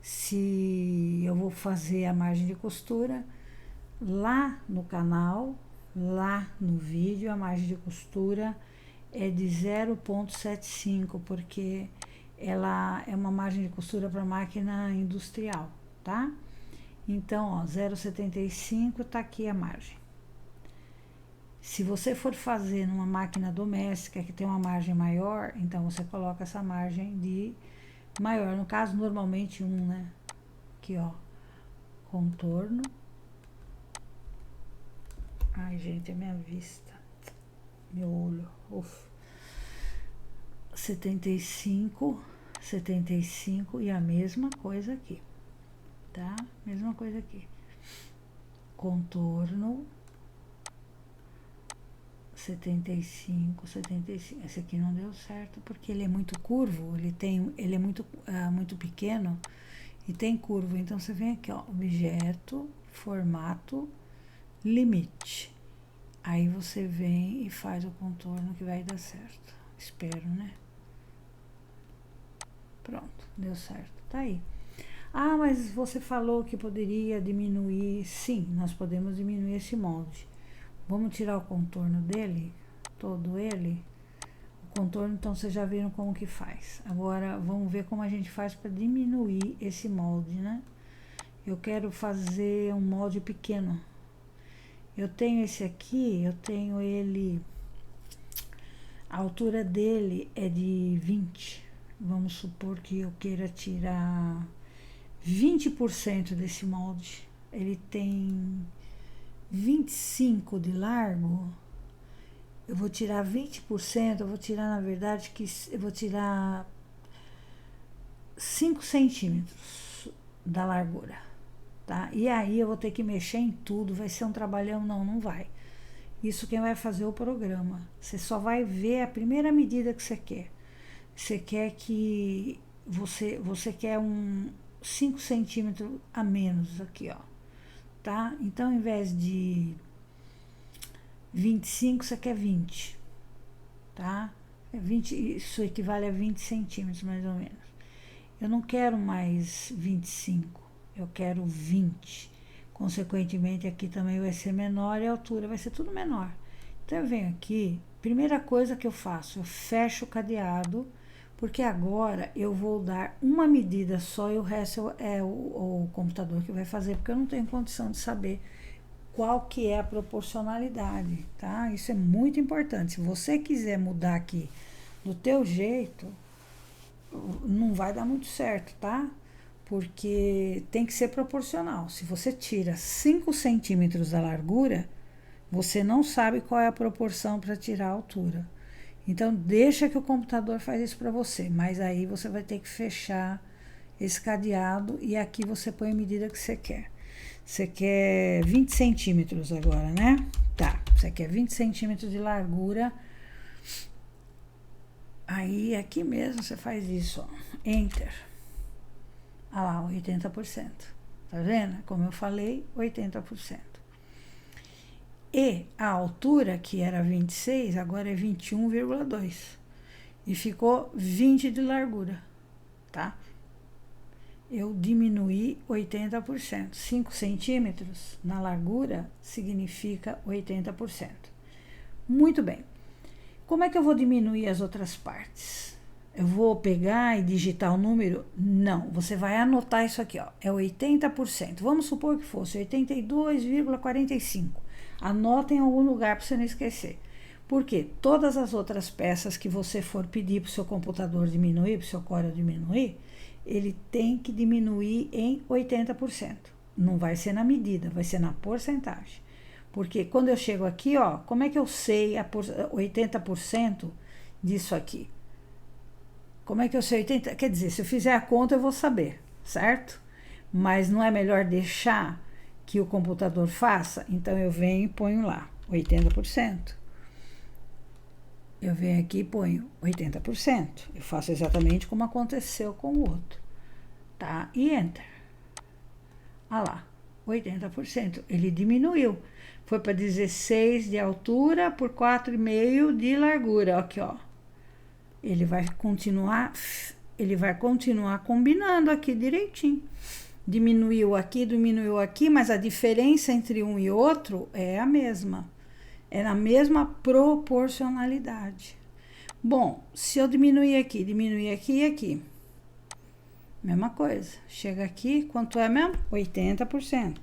Se eu vou fazer a margem de costura lá no canal, lá no vídeo, a margem de costura é de 0,75, porque ela é uma margem de costura para máquina industrial, tá? Então, ó, 0,75 tá aqui a margem. Se você for fazer numa máquina doméstica que tem uma margem maior, então você coloca essa margem de maior. No caso, normalmente 1, né? Aqui, ó, contorno. Ai, gente, é minha vista, meu olho. Uf. 75 e a mesma coisa aqui, tá? Mesma coisa aqui. Contorno. 75. Esse aqui não deu certo porque ele é muito curvo, ele é muito pequeno e tem curva. Então você vem aqui, ó, objeto, formato, limite. Aí você vem e faz o contorno que vai dar certo. Espero, né? Pronto, deu certo, tá aí. Ah, mas você falou que poderia diminuir. Sim, nós podemos diminuir esse molde. Vamos tirar o contorno dele, todo ele. O contorno, então, vocês já viram como que faz. Agora, vamos ver como a gente faz para diminuir esse molde, né? Eu quero fazer um molde pequeno. Eu tenho esse aqui, eu tenho ele... A altura dele é de 20. Vamos supor que eu queira tirar 20% desse molde. Ele tem 25 de largo. Eu vou tirar 20%, eu vou tirar, na verdade, eu vou tirar 5 centímetros da largura, tá? E aí eu vou ter que mexer em tudo, vai ser um trabalhão? Não, não vai. Isso quem vai fazer o programa. Você só vai ver a primeira medida que você quer. Você quer que... Você quer 5 centímetros a menos aqui, ó. Tá? Então, ao invés de 25, você quer 20. Tá? 20, isso equivale a 20 centímetros, mais ou menos. Eu não quero mais 25. Eu quero 20. Consequentemente, aqui também vai ser menor e a altura vai ser tudo menor. Então, eu venho aqui, primeira coisa que eu faço, eu fecho o cadeado, porque agora eu vou dar uma medida só e o resto é o computador que vai fazer, porque eu não tenho condição de saber qual que é a proporcionalidade, tá? Isso é muito importante. Se você quiser mudar aqui do teu jeito, não vai dar muito certo, tá? Porque tem que ser proporcional. Se você tira 5 centímetros da largura, você não sabe qual é a proporção para tirar a altura. Então, deixa que o computador faz isso para você, mas aí você vai ter que fechar esse cadeado e aqui você põe a medida que você quer. Você quer 20 centímetros agora, né? Tá, você quer 20 centímetros de largura. Aí, aqui mesmo você faz isso, ó. Enter. Ah lá, 80%. Tá vendo? Como eu falei, 80%. E a altura, que era 26, agora é 21,2. E ficou 20 de largura, tá? Eu diminuí 80%. 5 centímetros na largura significa 80%. Muito bem. Como é que eu vou diminuir as outras partes? Eu vou pegar e digitar o número? Não, você vai anotar isso aqui, ó. É 80%. Vamos supor que fosse 82,45. Anotem em algum lugar para você não esquecer. Porque todas as outras peças que você for pedir para o seu computador diminuir, para o seu Corel diminuir, ele tem que diminuir em 80%. Não vai ser na medida, vai ser na porcentagem. Porque quando eu chego aqui, ó, como é que eu sei a 80% disso aqui? Como é que eu sei 80%? Quer dizer, se eu fizer a conta, eu vou saber, certo? Mas não é melhor deixar que o computador faça? Então, eu venho e ponho lá, 80%. Eu venho aqui e ponho 80%. Eu faço exatamente como aconteceu com o outro. Tá? E Enter. Ah lá, 80%. Ele diminuiu. Foi para 16 de altura por 4,5 de largura. Aqui, ó. Ele vai continuar combinando aqui direitinho. Diminuiu aqui, mas a diferença entre um e outro é a mesma. É na mesma proporcionalidade. Bom, se eu diminuir aqui e aqui, mesma coisa. Chega aqui, quanto é mesmo? 80%.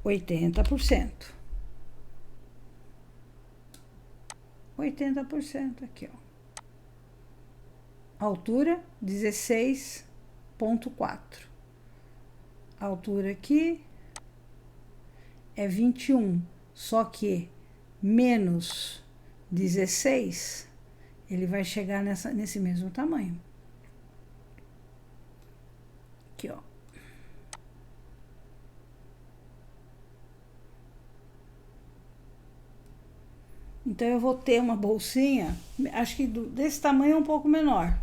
80%. 80% aqui, ó. Altura, 16,4. Altura aqui é 21, só que menos 16, ele vai chegar nesse mesmo tamanho. Aqui, ó. Então, eu vou ter uma bolsinha, acho que desse tamanho um pouco menor,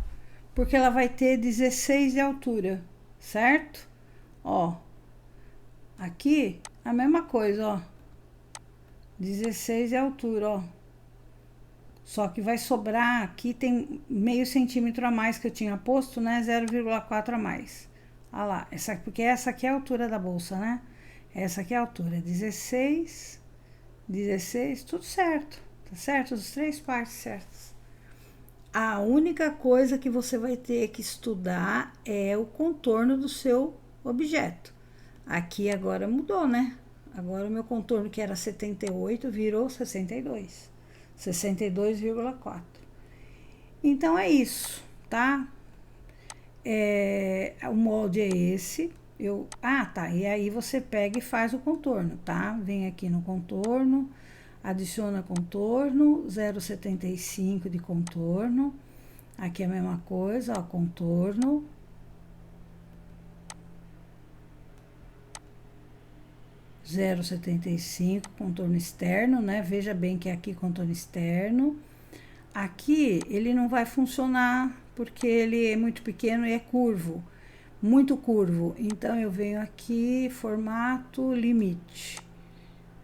porque ela vai ter 16 de altura, certo? Ó, aqui a mesma coisa, ó. 16 de altura, ó. Só que vai sobrar, aqui tem meio centímetro a mais que eu tinha posto, né? 0,4 a mais. Olha lá, porque essa aqui é a altura da bolsa, né? Essa aqui é a altura, 16, 16, tudo certo. Tá certo? As 3 partes certas. A única coisa que você vai ter que estudar é o contorno do seu objeto. Aqui agora mudou, né? Agora o meu contorno, que era 78, virou 62. 62,4. Então é isso, tá? O molde é esse. Tá. E aí você pega e faz o contorno, tá? Vem aqui no contorno, adiciona contorno, 0,75 de contorno. Aqui é a mesma coisa, ó, contorno. Zero 0,75, contorno externo, né? Veja bem que é aqui contorno externo. Aqui ele não vai funcionar porque ele é muito pequeno e é curvo, muito curvo. Então eu venho aqui, formato, limite,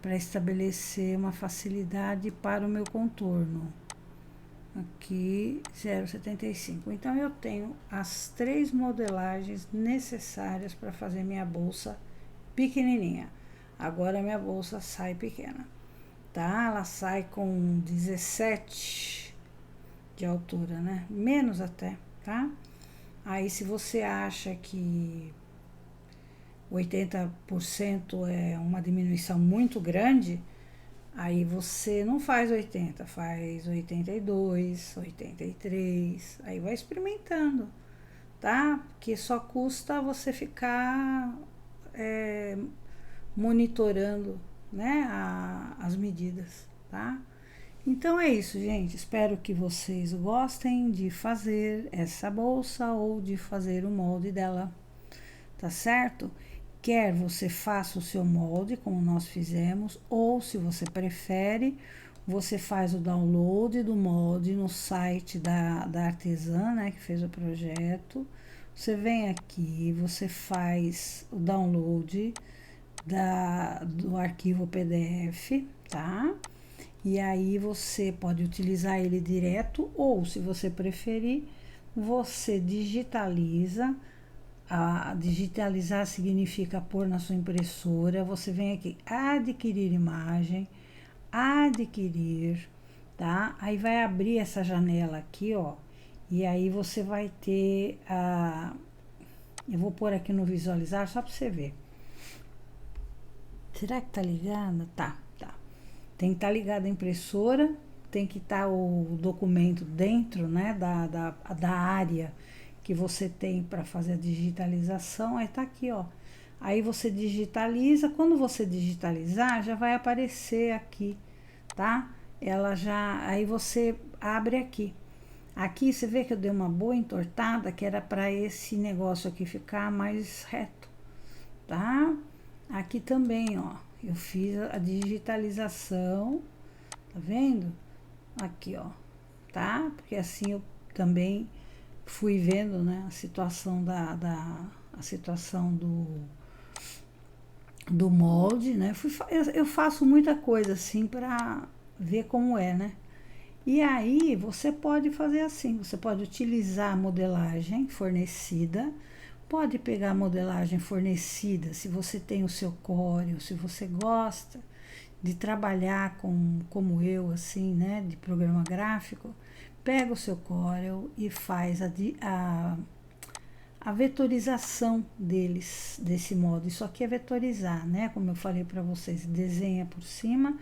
para estabelecer uma facilidade para o meu contorno. Aqui 0,75. Então eu tenho as 3 modelagens necessárias para fazer minha bolsa pequenininha. Agora minha bolsa sai pequena, tá? Ela sai com 17 de altura, né? Menos até, tá? Aí se você acha que 80% é uma diminuição muito grande, aí você não faz 80, faz 82, 83, aí vai experimentando, tá? Porque só custa você ficar monitorando, né, as medidas, tá? Então é isso, gente. Espero que vocês gostem de fazer essa bolsa ou de fazer o molde dela, tá certo? Quer você faça o seu molde, como nós fizemos, ou se você prefere, você faz o download do molde no site da artesã, né, que fez o projeto. Você vem aqui, você faz o download do arquivo PDF, tá? E aí você pode utilizar ele direto, ou se você preferir, você digitaliza. Digitalizar significa pôr na sua impressora. Você vem aqui, adquirir imagem, adquirir, tá? Aí vai abrir essa janela aqui, ó. E aí você vai ter eu vou pôr aqui no visualizar só para você ver. Será que tá ligada? Tá. Tem que estar ligada a impressora, tem que estar o documento dentro, né, da área que você tem para fazer a digitalização. Aí tá aqui, ó. Aí você digitaliza. Quando você digitalizar, já vai aparecer aqui, tá? Aí você abre aqui. Aqui você vê que eu dei uma boa entortada, que era para esse negócio aqui ficar mais reto, tá? Aqui também, ó. Eu fiz a digitalização, tá vendo? Aqui, ó, tá? Porque assim eu também fui vendo, né, a situação a situação do molde, né? Eu faço muita coisa assim para ver como é, né? E aí você pode fazer assim, você pode utilizar a modelagem fornecida. Pode pegar a modelagem fornecida, se você tem o seu Corel, se você gosta de trabalhar como eu, assim, né, de programa gráfico, pega o seu Corel e faz a vetorização desse modo. Isso aqui é vetorizar, né, como eu falei para vocês, desenha por cima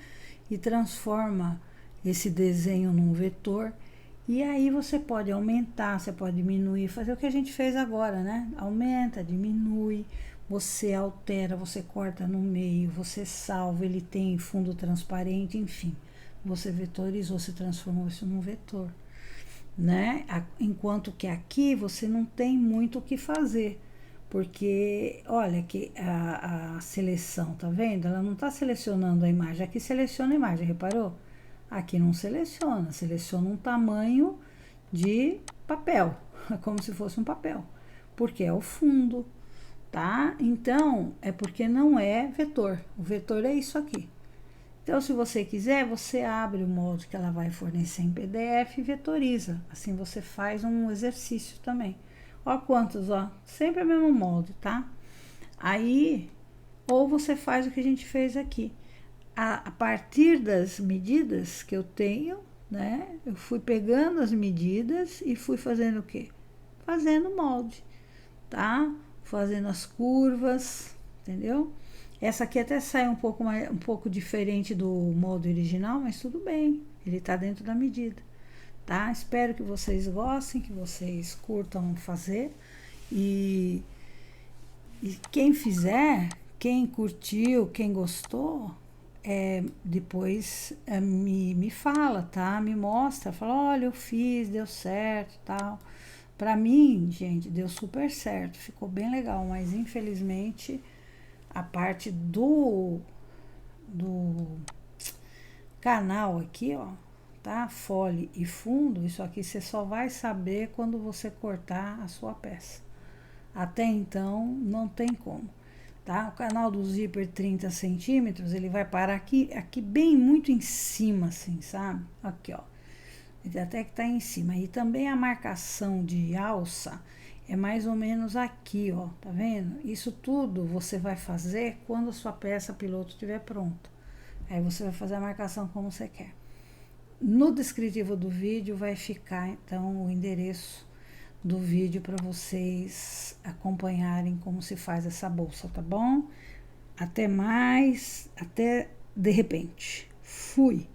e transforma esse desenho num vetor. E aí você pode aumentar, você pode diminuir, fazer o que a gente fez agora, né? Aumenta, diminui, você altera, você corta no meio, você salva, ele tem fundo transparente, enfim. Você vetorizou, você transformou isso num vetor, né? Enquanto que aqui você não tem muito o que fazer, porque olha que a seleção, tá vendo? Ela não tá selecionando a imagem, aqui seleciona a imagem, reparou? Aqui não seleciona, seleciona um tamanho de papel, como se fosse um papel, porque é o fundo, tá? Então, é porque não é vetor, o vetor é isso aqui. Então, se você quiser, você abre o molde que ela vai fornecer em PDF e vetoriza. Assim você faz um exercício também. Ó quantos, ó. Sempre o mesmo molde, tá? Aí, ou você faz o que a gente fez aqui. A partir das medidas que eu tenho, né? Eu fui pegando as medidas e fui fazendo o quê? Fazendo molde, tá? Fazendo as curvas, entendeu? Essa aqui até sai um pouco diferente do molde original, mas tudo bem, ele tá dentro da medida, tá? Espero que vocês gostem, que vocês curtam fazer e quem fizer, quem curtiu, quem gostou, depois me fala, tá? Me mostra, fala, olha, eu fiz, deu certo, tal. Pra mim, gente, deu super certo, ficou bem legal, mas infelizmente a parte do canal aqui, ó, tá? Fole e fundo, isso aqui você só vai saber quando você cortar a sua peça. Até então, não tem como, tá? O canal do zíper 30 centímetros, ele vai parar aqui bem muito em cima, assim, sabe? Aqui, ó. Ele até que tá em cima. E também a marcação de alça é mais ou menos aqui, ó, tá vendo? Isso tudo você vai fazer quando a sua peça piloto estiver pronta. Aí você vai fazer a marcação como você quer. No descritivo do vídeo vai ficar, então, o endereço do vídeo para vocês acompanharem como se faz essa bolsa, tá bom? Até mais, até de repente. Fui!